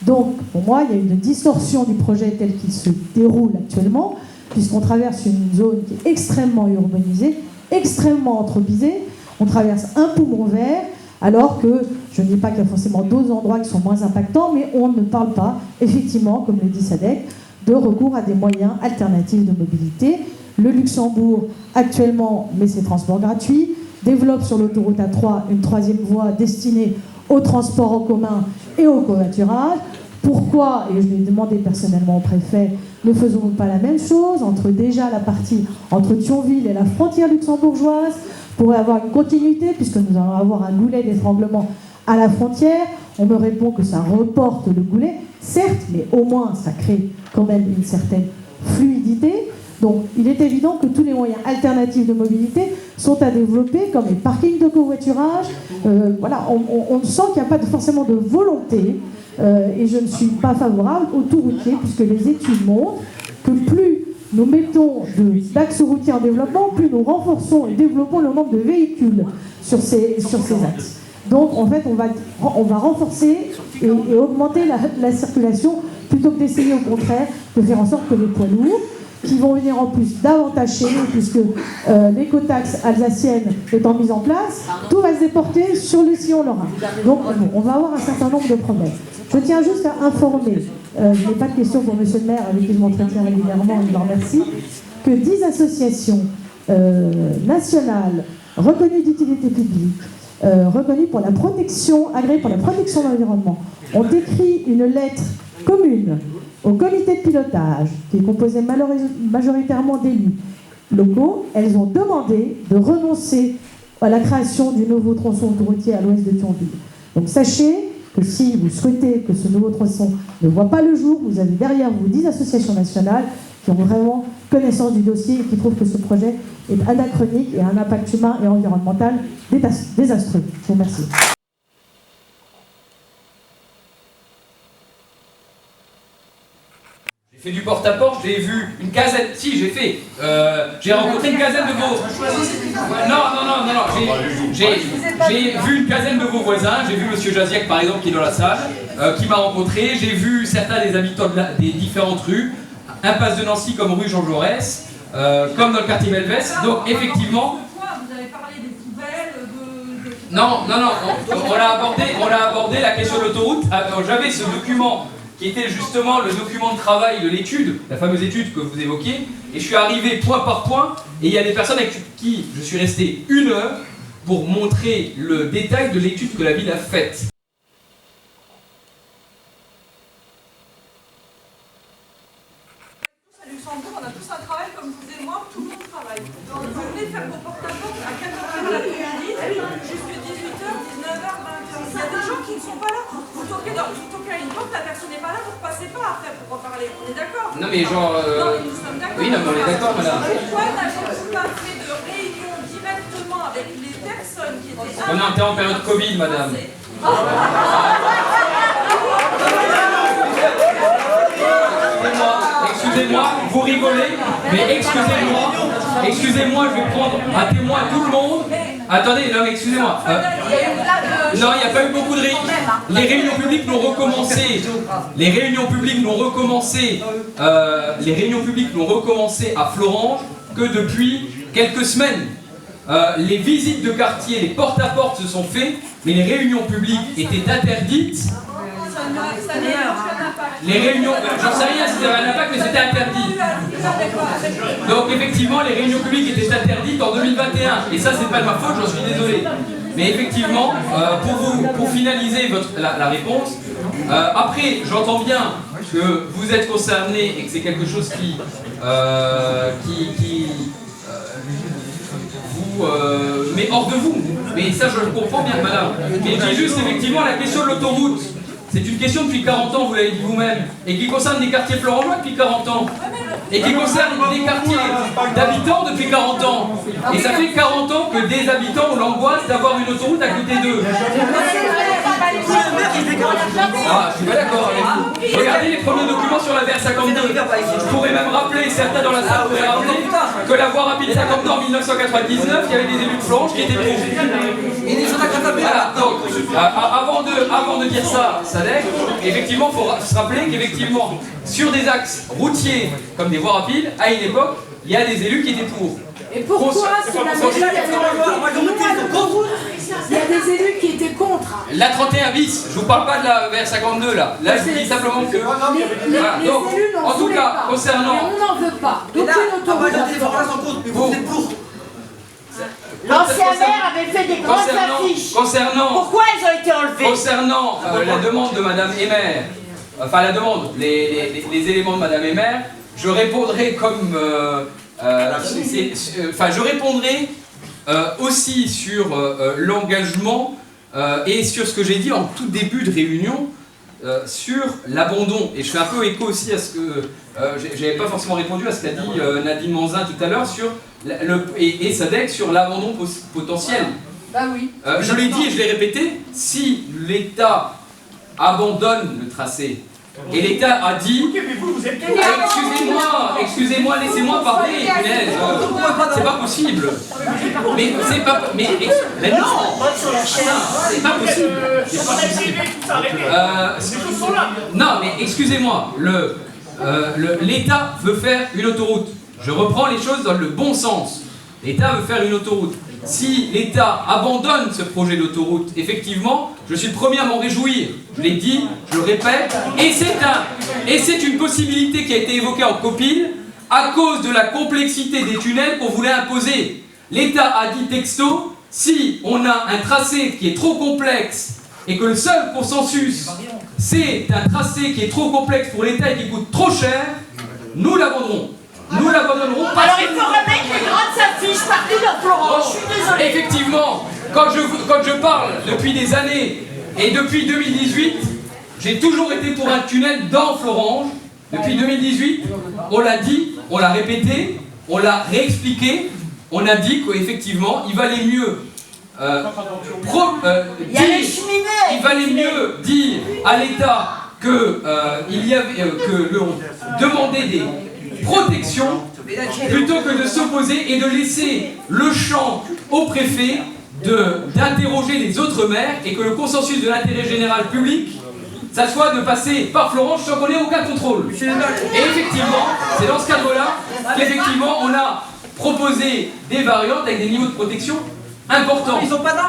Donc, pour moi, il y a une distorsion du projet tel qu'il se déroule actuellement, puisqu'on traverse une zone qui est extrêmement urbanisée, extrêmement anthropisée. On traverse un poumon vert, alors que, je ne dis pas qu'il y a forcément d'autres endroits qui sont moins impactants, mais on ne parle pas, effectivement, comme le dit Sadek, de recours à des moyens alternatifs de mobilité. Le Luxembourg, actuellement, met ses transports gratuits, développe sur l'autoroute A3 une troisième voie destinée au transport en commun et au covoiturage. Pourquoi, et je l'ai demandé personnellement au préfet, ne faisons-nous pas la même chose entre déjà la partie entre Thionville et la frontière luxembourgeoise, pour avoir une continuité, puisque nous allons avoir un goulet d'étranglement à la frontière. On me répond que ça reporte le goulet, certes, mais au moins ça crée quand même une certaine fluidité. Donc il est évident que tous les moyens alternatifs de mobilité sont à développer, comme les parkings de covoiturage. Voilà, on sent qu'il n'y a pas forcément de volonté, et je ne suis pas favorable au tout routier, puisque les études montrent que plus nous mettons d'axes routiers en développement, plus nous renforçons et développons le nombre de véhicules sur ces axes. Donc en fait, on va renforcer et augmenter la circulation plutôt que d'essayer au contraire de faire en sorte que les poids lourds, qui vont venir en plus davantage chez nous, puisque l'écotaxe alsacienne étant mise en place, tout va se déporter sur le sillon lorrain. Donc on va avoir un certain nombre de problèmes. Je tiens juste à informer, je n'ai pas de question pour monsieur le maire, avec qui je m'entretiens régulièrement, je le remercie, que 10 associations nationales reconnues d'utilité publique, reconnues pour la protection, agréées pour la protection de l'environnement, ont écrit une lettre commune au comité de pilotage, qui est composé majoritairement d'élus locaux. Elles ont demandé de renoncer à la création du nouveau tronçon autoroutier à l'ouest de Thionville. Donc sachez que si vous souhaitez que ce nouveau tronçon ne voit pas le jour, vous avez derrière vous 10 associations nationales qui ont vraiment connaissance du dossier et qui trouvent que ce projet est anachronique et a un impact humain et environnemental désastreux. Je vous remercie. J'ai fait du porte-à-porte, j'ai vu une quinzaine... Si, j'ai rencontré une quinzaine de vos... Non. J'ai vu une quinzaine de vos voisins. J'ai vu monsieur Jaziak, par exemple, qui est dans la salle, qui m'a rencontré. J'ai vu certains des habitants des différentes rues, impasse de Nancy comme rue Jean Jaurès, comme dans le quartier Belvès. Donc, effectivement... Vous avez parlé des poubelles, Non, on a abordé la question de l'autoroute. J'avais ce document qui était justement le document de travail de l'étude, la fameuse étude que vous évoquiez, et je suis arrivé point par point, et il y a des personnes avec qui je suis resté 1 heure pour montrer le détail de l'étude que la ville a faite. à Luxembourg, on a tous un travail comme vous et moi, tout le monde travaille. Donc vous venez faire vos porte-à-porte à 14h l'après-midi, jusqu'à 18h, 19h, 20h. Il y a des gens qui ne sont pas là. Vous toquez à une porte, la personne n'est pas là, vous ne repassez pas après pour reparler. On est d'accord? Non mais genre... Non mais nous sommes d'accord. Oui, non mais on est d'accord, madame. Pourquoi n'avons-vous pas fait de réunion directement avec les personnes qui étaient... On est en période Covid, madame. Excusez-moi, vous rigolez, mais excusez-moi, je vais prendre un témoin à tout le monde. Attendez, non mais excusez-moi. Non, il n'y a pas eu beaucoup de réunions. Les réunions publiques n'ont recommencé. Les réunions publiques n'ont recommencé à Florange que depuis quelques semaines. Les visites de quartier, les porte-à-porte se sont faites, mais les réunions publiques étaient interdites. Les réunions, j'en sais rien si ça avait un impact, mais c'était interdit. Donc effectivement, les réunions publiques étaient interdites en 2021. Et ça, c'est pas de ma faute, j'en suis désolé. Mais effectivement, pour finaliser la réponse, après, j'entends bien que vous êtes concerné et que c'est quelque chose qui vous met hors de vous. Mais ça, je le comprends bien, madame. Mais je dis juste, effectivement, la question de l'autoroute. C'est une question depuis 40 ans, vous l'avez dit vous-même, et qui concerne des quartiers florangeois depuis 40 ans, et qui concerne des quartiers d'habitants depuis 40 ans. Et ça fait 40 ans que des habitants ont l'angoisse d'avoir une autoroute à côté d'eux. Ah, je suis pas d'accord avec vous. Regardez les premiers documents sur la VR52. Je pourrais même rappeler, certains dans la salle pourraient rappeler, que la voie rapide 52 en 1999, il y avait des élus de Florange qui étaient pour. Voilà, donc, avant de dire ça, Sadek, effectivement, il faut se rappeler qu'effectivement, sur des axes routiers comme des voies rapides, à une époque, il y a des élus qui étaient pour. Et pourquoi c'est la majorité? Il y a des élus qui étaient contre. La 31 bis, je vous parle pas de la VR52 là. Là, je vous dis simplement que. Voilà. Donc, en tout cas, concernant. Mais on n'en veut pas. D'aucune autoroute. L'ancien maire avait fait des grandes affiches. Pourquoi elles ont été enlevées? Concernant la demande de Madame Emer, enfin la demande, les éléments de Madame Emer, je répondrai comme. Je répondrai aussi sur l'engagement et sur ce que j'ai dit en tout début de réunion. sur l'abandon, et je fais un peu écho aussi à ce que j'avais pas forcément répondu à ce qu'a dit Nadine Manzin tout à l'heure sur et Sadek sur l'abandon potentiel. Bah oui. Je l'ai dit et je l'ai répété, si l'État abandonne le tracé, et l'État a dit excusez-moi, laissez-moi parler, punaise, c'est pas possible. Mais c'est pas. Mais non, c'est pas possible. Non, mais excusez-moi, l'État veut faire une autoroute. Je reprends les choses dans le bon sens. L'État veut faire une autoroute. Si l'État abandonne ce projet d'autoroute, effectivement, je suis le premier à m'en réjouir. Je l'ai dit, je le répète, et c'est une possibilité qui a été évoquée en copine à cause de la complexité des tunnels qu'on voulait imposer. L'État a dit texto, si on a un tracé qui est trop complexe et que le seul consensus, c'est un tracé qui est trop complexe pour l'État et qui coûte trop cher, nous l'abandonnerons. Nous l'abandonnerons pas. Alors il faut remettre les grandes affiches partout dans Florence. Je suis désolé. Effectivement, quand je parle depuis des années et depuis 2018, j'ai toujours été pour un tunnel dans Florange. Depuis 2018, on l'a dit, on l'a répété, on l'a réexpliqué, on a dit qu'effectivement, il valait mieux dire à l'État que demander des protections plutôt que de s'opposer et de laisser le champ au préfet d'interroger les autres maires et que le consensus de l'intérêt général public, ça soit de passer par Florange sans qu'on ait aucun contrôle. Et effectivement, c'est dans ce cadre-là qu'effectivement on a proposé des variantes avec des niveaux de protection importants.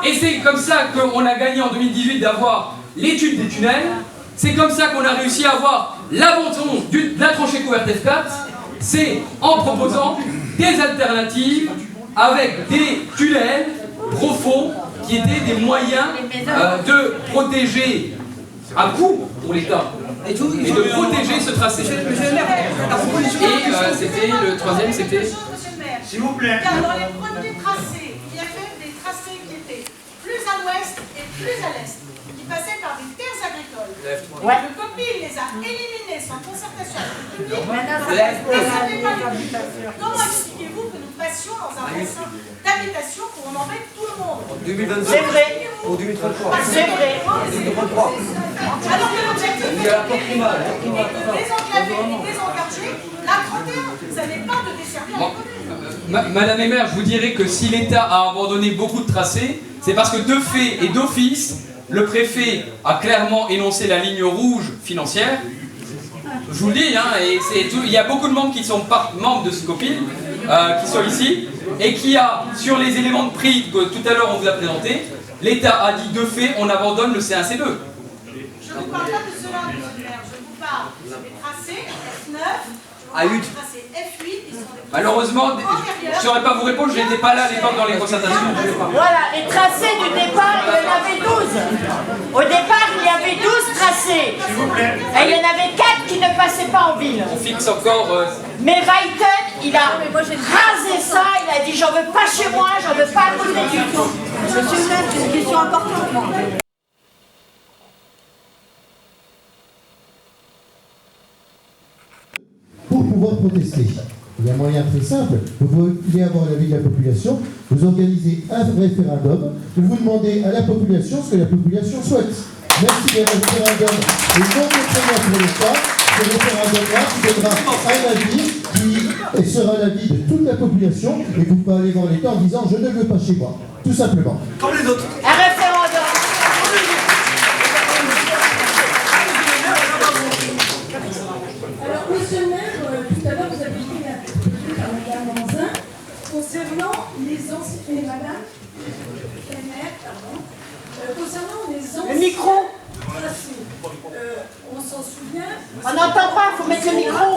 Et c'est comme ça qu'on a gagné en 2018 d'avoir l'étude des tunnels. C'est comme ça qu'on a réussi à avoir l'abandon de la tranchée couverte F4. C'est en proposant des alternatives avec des tunnels profonds qui étaient des moyens de protéger à coût pour l'État et de protéger ce tracé. Et c'était le troisième, c'était... S'il vous plaît. Car dans les premiers tracés, il y avait des tracés qui étaient plus à l'ouest et plus à l'est, qui passaient par des terres agricoles. Ouais. Le COPIL les a éliminés sans concertation avec le public. Comment expliquez-vous que nous passions dans un bassin d'habitation pour en embêter tout le monde? En 2025. C'est vrai. Au 2033. C'est vrai. Alors que l'objectif est de désenclaver et désengorger la 31, vous n'avez pas de desservir les communes. Madame Emer, je vous dirais que si l'État a abandonné beaucoup de tracés, c'est parce que de fait et d'office, le préfet a clairement énoncé la ligne rouge financière. Je vous le dis, hein, et il y a beaucoup de membres qui sont membres de Scopil, qui sont ici, et qui a, sur les éléments de prix que tout à l'heure on vous a présenté, l'État a dit de fait, on abandonne le C1, C2. Je ne vous parle pas de cela, monsieur le maire, je vous parle des tracés F9, des tracés F8, ils sont des Malheureusement, je ne saurais pas vous répondre, je n'étais pas là à l'époque dans les concertations. Voilà, les tracés du départ, il y en avait 12. Au départ, il y avait 12 tracés. S'il vous plaît. Et il y en avait 4 qui ne passaient pas en ville. On fixe encore... Mais Reiten, il a rasé ça, il a dit j'en veux pas chez moi, j'en veux pas à côté du tout. Monsieur le maire, c'est une question importante. Pour pouvoir protester, il y a un moyen très simple. Vous voulez avoir l'avis de la population, vous organisez un référendum, vous demandez à la population ce que la population souhaite. Même si le référendum est non contraignant pour l'État, ce référendum-là vous donnera un avis qui sera l'avis de toute la population et vous pouvez aller voir l'État en disant je ne le veux pas chez moi, tout simplement. Comme les autres. Un référendum. Alors, monsieur le maire, tout à l'heure, vous avez dit à Madame Manzin concernant les anciens. Et Madame la maire, pardon. Concernant les anciens. Le micro. Tracés. On s'en souvient. On n'entend pas, il faut mettre le micro.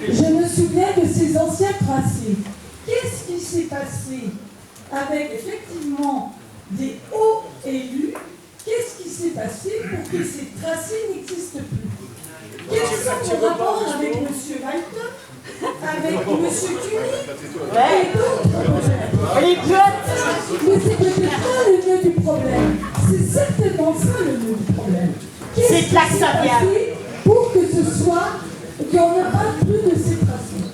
Je me souviens de ces anciens tracés. Qu'est-ce qui s'est passé avec effectivement des hauts élus? Qu'est-ce qui s'est passé pour que ces tracés n'existent plus? Quels sont vos rapports avec M. Walton, avec M. Cuny et d'autres? Les plottes. Mais c'est peut-être pas le nœud du problème. C'est certainement ça le nœud du problème. C'est c'est de là que ça vient. Pour que ce soit, qu'on ne parle plus de ces tracés.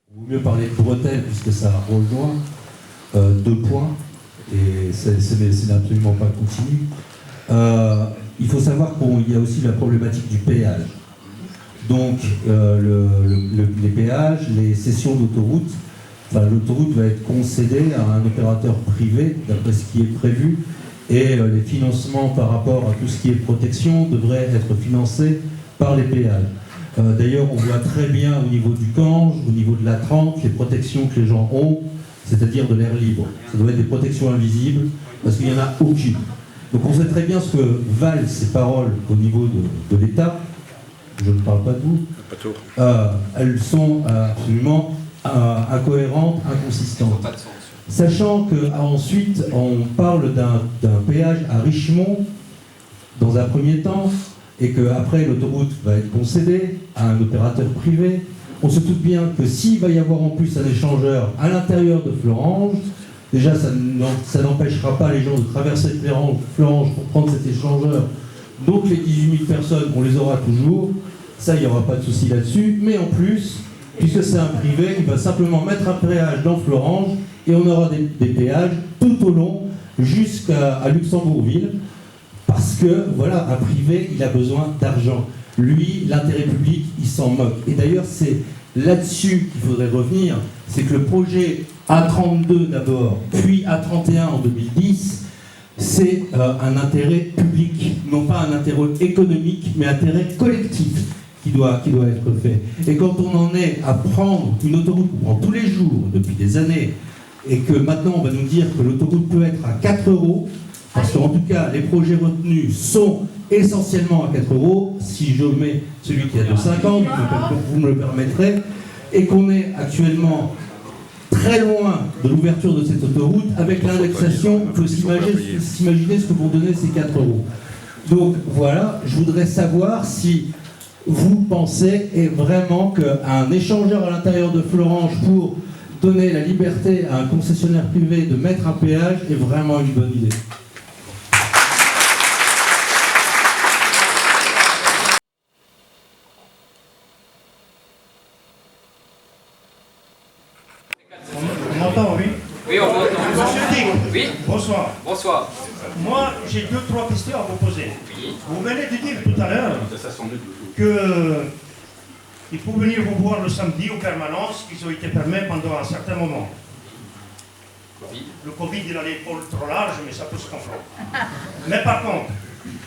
Il vaut mieux parler de bretelles puisque ça rejoint 2 points et c'est absolument pas continu. Il faut savoir qu'il y a aussi la problématique du péage. Donc les péages, les cessions d'autoroute, enfin, l'autoroute va être concédée à un opérateur privé d'après ce qui est prévu et les financements par rapport à tout ce qui est protection devraient être financés par les péages. D'ailleurs, on voit très bien au niveau du Cange, au niveau de la 30, les protections que les gens ont, c'est-à-dire de l'air libre. Ça doit être des protections invisibles, parce qu'il n'y en a aucune. Donc on sait très bien ce que valent ces paroles au niveau de l'État. Je ne parle pas de vous. Elles sont absolument incohérentes, inconsistantes. Sachant qu'ensuite, on parle d'un péage à Richemont, dans un premier temps, et qu'après l'autoroute va être concédée à un opérateur privé, on se doute bien que s'il va y avoir en plus un échangeur à l'intérieur de Florange, déjà ça n'empêchera pas les gens de traverser Florange pour prendre cet échangeur. Donc les 18 000 personnes, on les aura toujours, ça il n'y aura pas de souci là-dessus, mais en plus, puisque c'est un privé, il va simplement mettre un péage dans Florange et on aura des péages tout au long jusqu'à Luxembourgville. Parce que, voilà, un privé, il a besoin d'argent. Lui, l'intérêt public, il s'en moque. Et d'ailleurs, c'est là-dessus qu'il faudrait revenir. C'est que le projet A32 d'abord, puis A31 en 2010, c'est un intérêt public. Non pas un intérêt économique, mais un intérêt collectif qui doit être fait. Et quand on en est à prendre une autoroute qu'on prend tous les jours, depuis des années, et que maintenant on va nous dire que l'autoroute peut être à 4 €, parce qu'en tout cas, les projets retenus sont essentiellement à 4 €, si je mets celui qui a de 50, vous me le permettrez, et qu'on est actuellement très loin de l'ouverture de cette autoroute, avec l'indexation, il faut s'imaginer ce que vont donner ces 4 €. Donc voilà, je voudrais savoir si vous pensez vraiment qu'un échangeur à l'intérieur de Florange pour donner la liberté à un concessionnaire privé de mettre un péage est vraiment une bonne idée. Oui, on m'entend. Monsieur Dick, oui. Bonsoir. Bonsoir. Moi, j'ai 2-3 questions à vous poser. Oui. Vous venez de dire tout à l'heure que il faut venir vous voir le samedi aux permanences qui ont été permis pendant un certain moment. Le Covid, il a l'épaule trop large, mais ça peut se comprendre. Mais par contre,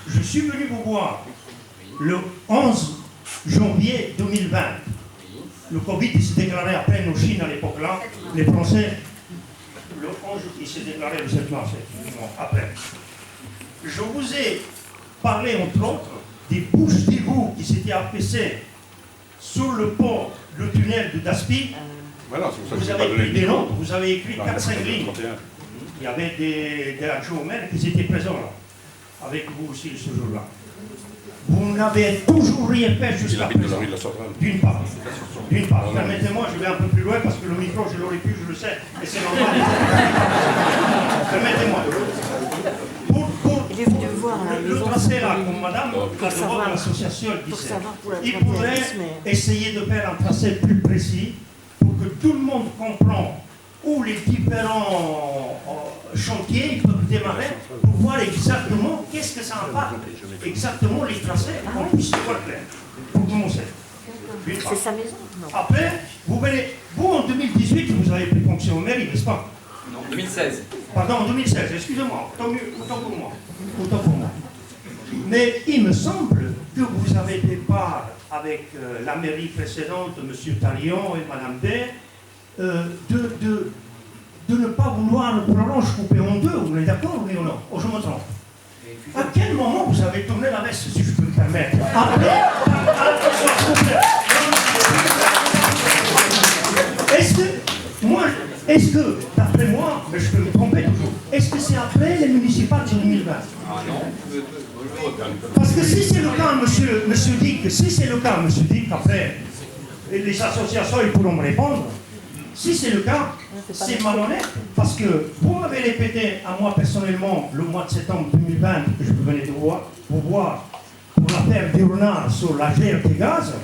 je suis venu vous voir le 11 janvier 2020. Le Covid, il s'est déclaré à peine en Chine à l'époque-là. Les Français, le 11, il s'est déclaré le 7 mars, après. Je vous ai parlé, entre autres, des bouches d'égout qui s'étaient affaissées sur le pont, le tunnel de Daspi. Voilà, vous avez écrit des noms, vous avez écrit 4-5 lignes. Il y avait des adjoints au maire qui étaient présents là, avec vous aussi ce jour-là. Vous n'avez toujours rien fait jusqu'à présent. D'une part. D'une part. Permettez-moi, je vais un peu plus loin parce que le micro, je l'aurais pu, je le sais, et c'est normal. Permettez-moi. Le tracé là, comme madame, la devant de l'association disait, il pourrait essayer de faire un tracé plus précis pour que tout le monde comprenne où les différents chantiers peuvent démarrer pour voir exactement qu'est-ce que ça impacte, exactement les tracés, qu'on puisse le voir clair, pour commencer. C'est sa maison, non. Après, vous en 2018, vous avez pris fonction au mairie, n'est-ce pas? Non, 2016. Pardon, en 2016, excusez-moi, autant pour moi. Autant pour moi. Mais il me semble que vous avez fait part avec la mairie précédente, M. Talion et Mme Day, de ne pas vouloir Florange couper en deux. Vous êtes d'accord, oui ou non? Oh, je me trompe. À quel moment vous avez tourné la veste, si je peux me permettre? Après, est-ce que, d'après moi, mais je peux me tromper toujours, est-ce que c'est après les municipales de 2020? Ah non. Parce que si c'est le cas, monsieur Dick, si c'est le cas, monsieur Dick, après, les associations, ils pourront me répondre. Si c'est le cas, c'est malhonnête, parce que vous m'avez m'avez répété à moi personnellement le mois de septembre 2020 que je venais de voir pour l'affaire d'Irna sur la GRT Gaz,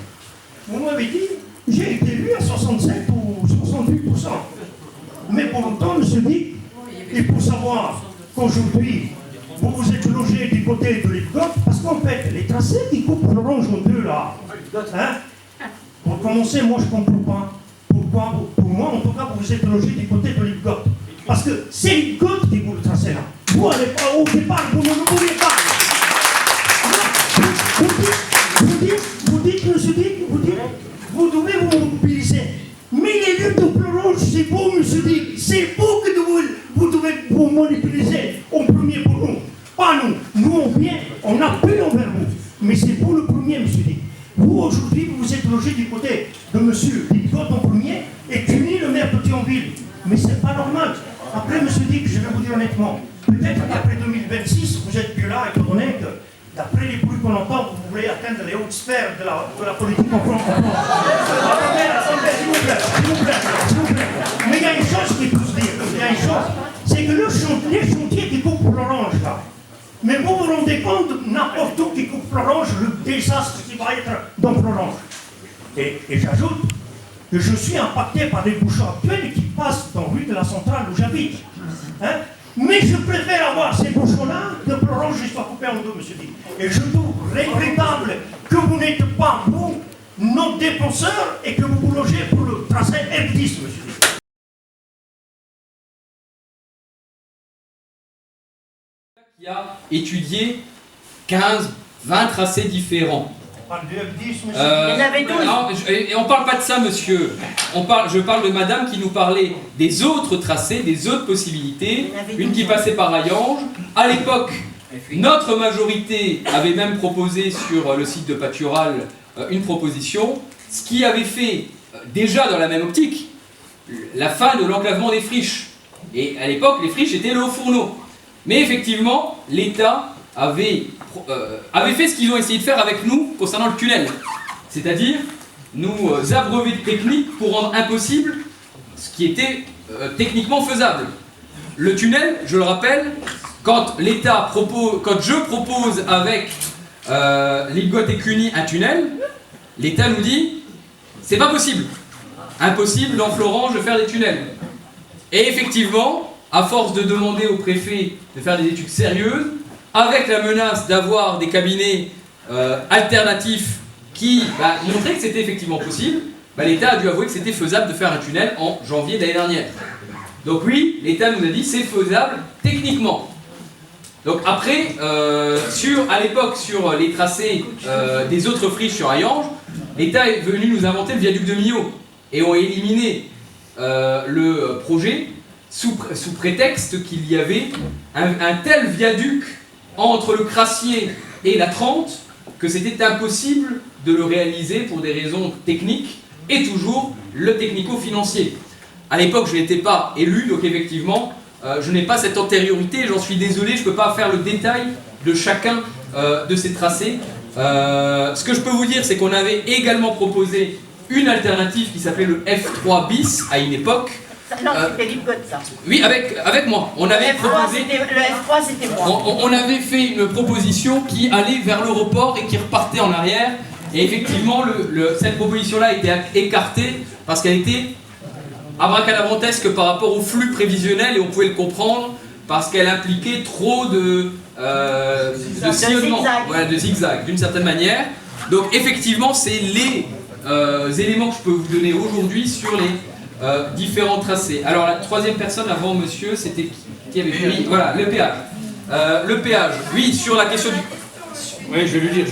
vous m'avez dit j'ai été élu à 67 ou 68%. Mais pour autant, M. Dick, il faut savoir qu'aujourd'hui, vous vous êtes logé du côté de l'Ipcot, parce qu'en fait, les tracés qui coupent l'orange en deux là, hein, pour commencer, moi je ne comprends pas. Pourquoi, pour moi, en tout cas, vous vous êtes logé du côté de l'Ipcot. Parce que c'est l'Ipcot qui vous le tracez là. Vous n'allez pas au départ, vous ne le voulez pas. Vous dites, M. Dick, vous devez vous mobiliser. Mais les luttes de Florange, c'est vous, M. Dick. C'est vous que vous devez vous mobiliser en premier pour nous. Pas nous. Nous, on vient, on appuie envers vous. Mais c'est vous le premier, M. Dick. Vous, aujourd'hui, vous vous êtes logé du côté de M. Dick en premier et Cuny, le maire de Thionville. Mais c'est pas normal. Après, M. Dick, je vais vous dire honnêtement, peut-être qu'après 2026, vous êtes plus là, étant donné que, d'après les bruits qu'on entend, vous voulez atteindre les hautes sphères de la politique en France. Attendez, s'il vous plaît. Mais il y a une chose qu'il faut se dire, c'est que les chantiers qui coupent l'orange, là, mais vous vous rendez compte, n'importe où qui coupe l'orange, le désastre qui va être dans l'orange. Et j'ajoute que je suis impacté par les bouchons actuels qui passent dans la rue de la Centrale où j'habite. Hein? Mais je préfère avoir ces bouchons-là que l'orange soit coupé en deux, M. Dick. Et je trouve regrettable que vous n'êtes pas, vous, nos dépenseurs, et que vous vous logez pour le tracé F10, M. Dick. Qui a étudié 15, 20 tracés différents. On parle de F10, monsieur. Il y en avait 12. Non, et on ne parle pas de ça, monsieur. Je parle de madame qui nous parlait des autres tracés, des autres possibilités. Une qui passait par Hayange. À l'époque, notre majorité avait même proposé sur le site de Patural une proposition, ce qui avait fait, déjà dans la même optique, la fin de l'enclavement des friches. Et à l'époque, les friches étaient le haut fourneau. Mais effectivement, l'État avait fait ce qu'ils ont essayé de faire avec nous concernant le tunnel. C'est-à-dire nous abreuver de techniques pour rendre impossible ce qui était techniquement faisable. Le tunnel, je le rappelle, quand je propose avec l'Ipcot et Cuny un tunnel, l'État nous dit c'est pas possible. Impossible dans Florange de faire des tunnels. Et effectivement, à force de demander au préfet de faire des études sérieuses, avec la menace d'avoir des cabinets alternatifs qui montraient que c'était effectivement possible, l'État a dû avouer que c'était faisable de faire un tunnel en janvier de l'année dernière. Donc oui, l'État nous a dit c'est faisable techniquement. Donc après, à l'époque, sur les tracés des autres friches sur Hayange, l'État est venu nous inventer le viaduc de Millau et ont éliminé le projet sous prétexte qu'il y avait un tel viaduc entre le Crassier et la 30 que c'était impossible de le réaliser pour des raisons techniques et toujours le technico-financier. À l'époque, je n'étais pas élu, donc effectivement, je n'ai pas cette antériorité, j'en suis désolé, je ne peux pas faire le détail de chacun de ces tracés. Ce que je peux vous dire, c'est qu'on avait également proposé une alternative qui s'appelait le F3 bis à une époque. Non, c'était l'Ipcot, ça. Oui, avec moi. On avait proposé. Le F3, c'était moi. On avait fait une proposition qui allait vers l'aéroport et qui repartait en arrière. Et effectivement, cette proposition-là a été écartée parce qu'elle était abracadabrantesque par rapport au flux prévisionnel et on pouvait le comprendre parce qu'elle impliquait trop de sillonnement, de zigzag d'une certaine manière. Donc effectivement, c'est les éléments que je peux vous donner aujourd'hui sur les différents tracés. Alors la troisième personne avant monsieur, c'était qui avait pris? Voilà, le péage. Le péage, oui, sur la question du... Oui, je vais lui dire.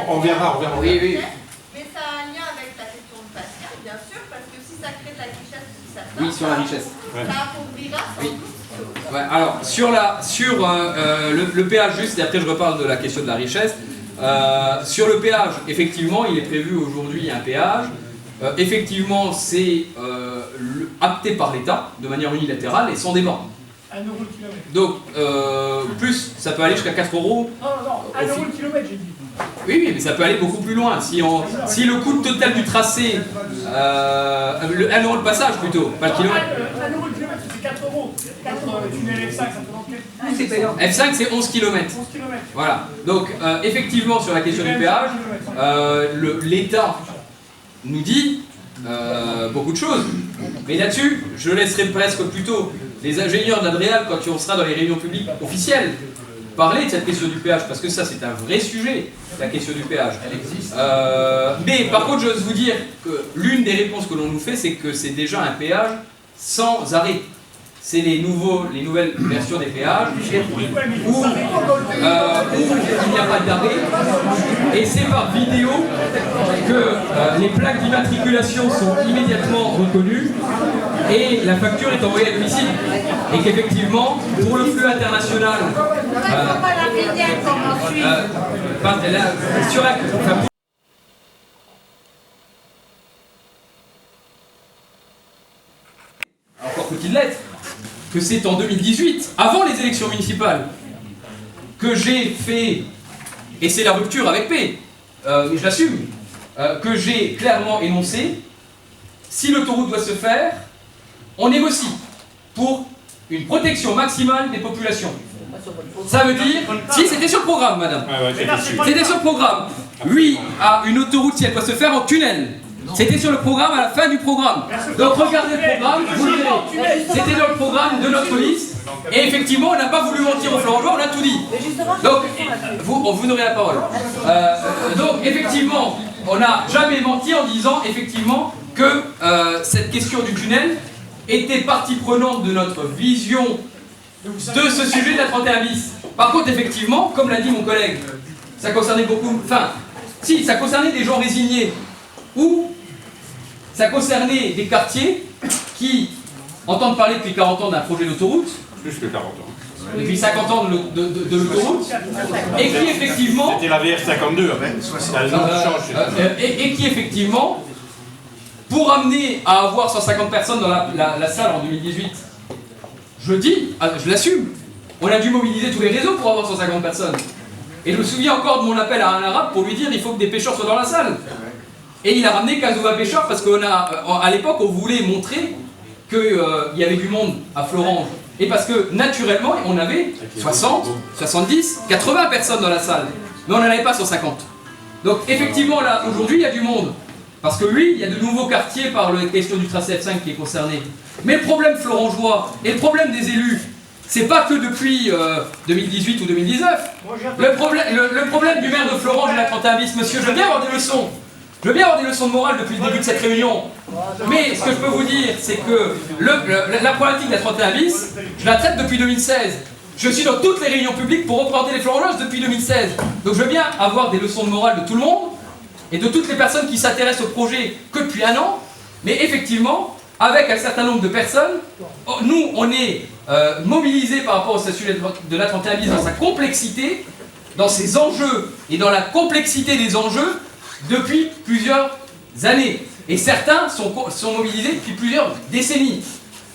On verra. Oui. Mais ça a un lien avec la question de Pascal, bien sûr, parce que si ça crée de la richesse, si ça Oui, sur la richesse. Ça appauvrira sans doute. Ouais, alors, sur le péage, juste, et après je reparle de la question de la richesse. Sur le péage, effectivement, il est prévu aujourd'hui un péage. Effectivement, c'est acté par l'État, de manière unilatérale et sans débat. 1 euro le kilomètre. Donc, plus, ça peut aller jusqu'à 4 euros. Non, 1 euro le kilomètre, j'ai dit. Oui, mais ça peut aller beaucoup plus loin. Si le coût total du tracé, 1 € le passage plutôt, pas le kilomètre. 1 € le kilomètre, c'est 4 €. 4 tunnel F5, ça peut F5 c'est 11 km. Voilà. Donc effectivement sur la question du péage, l'État nous dit beaucoup de choses. Mais là-dessus, je laisserai presque plutôt les ingénieurs d'Adréal, quand on sera dans les réunions publiques officielles, parler de cette question du péage, parce que ça c'est un vrai sujet, la question du péage. Elle existe. Mais par contre, j'ose vous dire que l'une des réponses que l'on nous fait, c'est que c'est déjà un péage sans arrêt. C'est les nouvelles versions des péages où il n'y a pas d'arrêt. Et c'est par vidéo que les plaques d'immatriculation sont immédiatement reconnues et la facture est envoyée à domicile. Et qu'effectivement, pour le flux international, encore faut-il l'être, que c'est en 2018, avant les élections municipales, que j'ai fait, et c'est la rupture avec P, je l'assume, que j'ai clairement énoncé, si l'autoroute doit se faire, on négocie pour une protection maximale des populations. Ça veut dire, si c'était sur le programme, madame, c'était sur le programme, oui, à une autoroute si elle doit se faire en tunnel. C'était sur le programme à la fin du programme. Donc regardez le programme, vous le verrez. C'était dans le programme de notre liste. Et effectivement, on n'a pas voulu mentir aux Florengeois, on a tout dit. Donc, vous n'aurez la parole. Donc effectivement, on n'a jamais menti en disant effectivement que cette question du tunnel était partie prenante de notre vision de ce sujet de la 31 bis. Par contre, effectivement, comme l'a dit mon collègue, ça concernait beaucoup... Enfin, si, ça concernait des gens résignés ou ça concernait des quartiers qui entendent parler depuis 40 ans d'un projet d'autoroute. Plus que 40 ans. Depuis 50 ans de l'autoroute. Et qui effectivement... C'était la VR52, et qui effectivement, pour amener à avoir 150 personnes dans la salle en 2018, je l'assume, on a dû mobiliser tous les réseaux pour avoir 150 personnes. Et je me souviens encore de mon appel à un arabe pour lui dire il faut que des pêcheurs soient dans la salle. Et il a ramené 15 ou 20 pêcheurs parce qu'à l'époque on voulait montrer qu'il y avait du monde à Florange. Et parce que naturellement on avait 60, 70, 80 personnes dans la salle. Mais on n'en avait pas 150. Donc effectivement là aujourd'hui il y a du monde. Parce que oui, il y a de nouveaux quartiers par la question du tracé F5 qui est concerné. Mais le problème florangeois et le problème des élus, c'est pas que depuis 2018 ou 2019. Le problème du maire de Florange et la 31 bis, monsieur, je veux bien avoir des leçons. Je veux bien avoir des leçons de morale depuis le début de cette réunion. Mais ce que je peux vous dire, c'est que la problématique de la 31 bis, je la traite depuis 2016. Je suis dans toutes les réunions publiques pour représenter les Florangeaises depuis 2016. Donc je veux bien avoir des leçons de morale de tout le monde et de toutes les personnes qui s'intéressent au projet que depuis 1 an. Mais effectivement, avec un certain nombre de personnes, nous, on est mobilisés par rapport au statut de la 31 bis dans sa complexité, dans ses enjeux et dans la complexité des enjeux depuis plusieurs années. Et certains sont mobilisés depuis plusieurs décennies.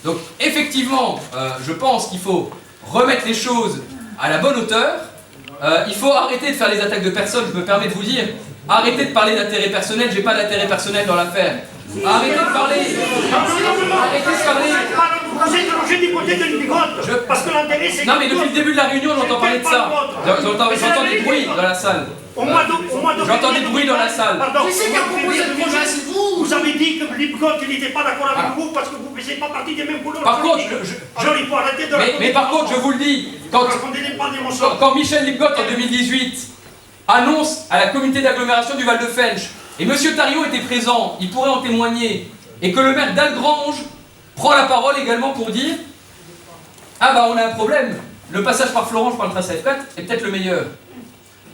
Donc effectivement, je pense qu'il faut remettre les choses à la bonne hauteur. Il faut arrêter de faire les attaques de personnes, je me permets de vous dire. Arrêtez de parler d'intérêt personnel, j'ai pas d'intérêt personnel dans l'affaire. Arrêtez de parler. Arrêtez de parler. Vous êtes logé du côté de l'Unigote, parce que l'intérêt c'est... Non mais depuis le début de la réunion, j'entends parler de ça. J'entends des bruits dans la salle. J'entends des bruits dans la salle. Pardon, vous avez dit que l'Unigote n'était pas d'accord avec vous parce que vous ne faisiez pas partie des mêmes couleurs. Par contre, alors il faut arrêter de... Mais par contre, je vous le dis, quand Michel Lipgotte en 2018 annonce à la communauté d'agglomération du Val-de-Fensch, et M. Thariot était présent, il pourrait en témoigner, et que le maire d'Algrange prend la parole également pour dire « Ah bah on a un problème, le passage par Florange par le tracé F4 est peut-être le meilleur. »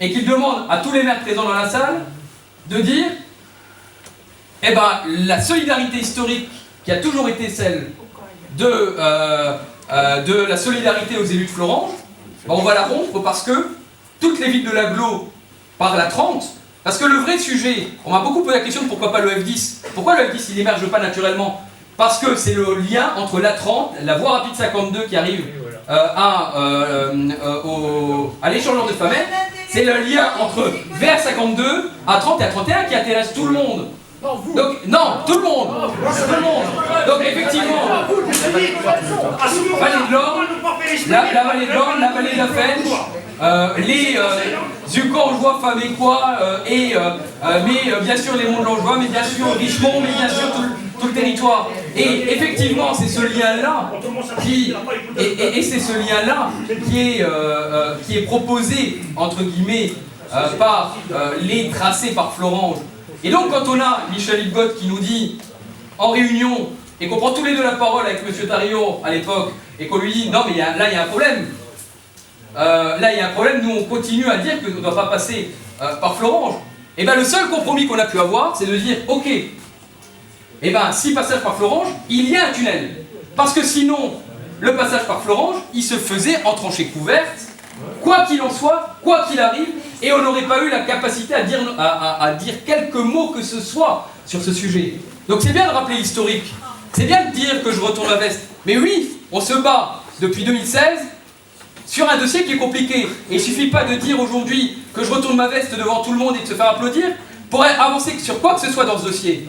Et qu'il demande à tous les maires présents dans la salle de dire « Eh ben la solidarité historique qui a toujours été celle de la solidarité aux élus de Florange, ben on va la rompre parce que toutes les villes de l'agglo par la 30, parce que le vrai sujet, on m'a beaucoup posé la question de pourquoi pas le F10. Pourquoi le F10 il émerge pas naturellement? Parce que c'est le lien entre la 30, la voie rapide 52 qui arrive à l'échangeur de Famenne, c'est le lien entre vers 52 à 30 et à 31 qui intéresse tout le monde. Donc, non, tout le monde. Tout le monde. Donc, effectivement, Vallée de l'Orne, la Vallée de l'Orne, la Vallée de la Fench, les Zucangeois, Famécois, mais bien sûr les Monts-de-Langeois, mais bien sûr Richemont, mais bien sûr tout le territoire. Et effectivement, c'est ce lien-là qui est proposé, entre guillemets, par les tracés par Florange. Et donc quand on a Michel Hipgodt qui nous dit en réunion, et qu'on prend tous les deux la parole avec M. Tarillon à l'époque, et qu'on lui dit non mais là il y a un problème, là il y a un problème, nous on continue à dire qu'on ne doit pas passer par Florange, et bien le seul compromis qu'on a pu avoir, c'est de dire ok, et bien si passage par Florange, il y a un tunnel, parce que sinon le passage par Florange, il se faisait en tranchée couverte, quoi qu'il en soit, quoi qu'il arrive, et on n'aurait pas eu la capacité à dire quelques mots que ce soit sur ce sujet. Donc c'est bien de rappeler l'historique, c'est bien de dire que je retourne la veste, mais oui, on se bat depuis 2016 sur un dossier qui est compliqué, et il ne suffit pas de dire aujourd'hui que je retourne ma veste devant tout le monde et de se faire applaudir pour avancer sur quoi que ce soit dans ce dossier.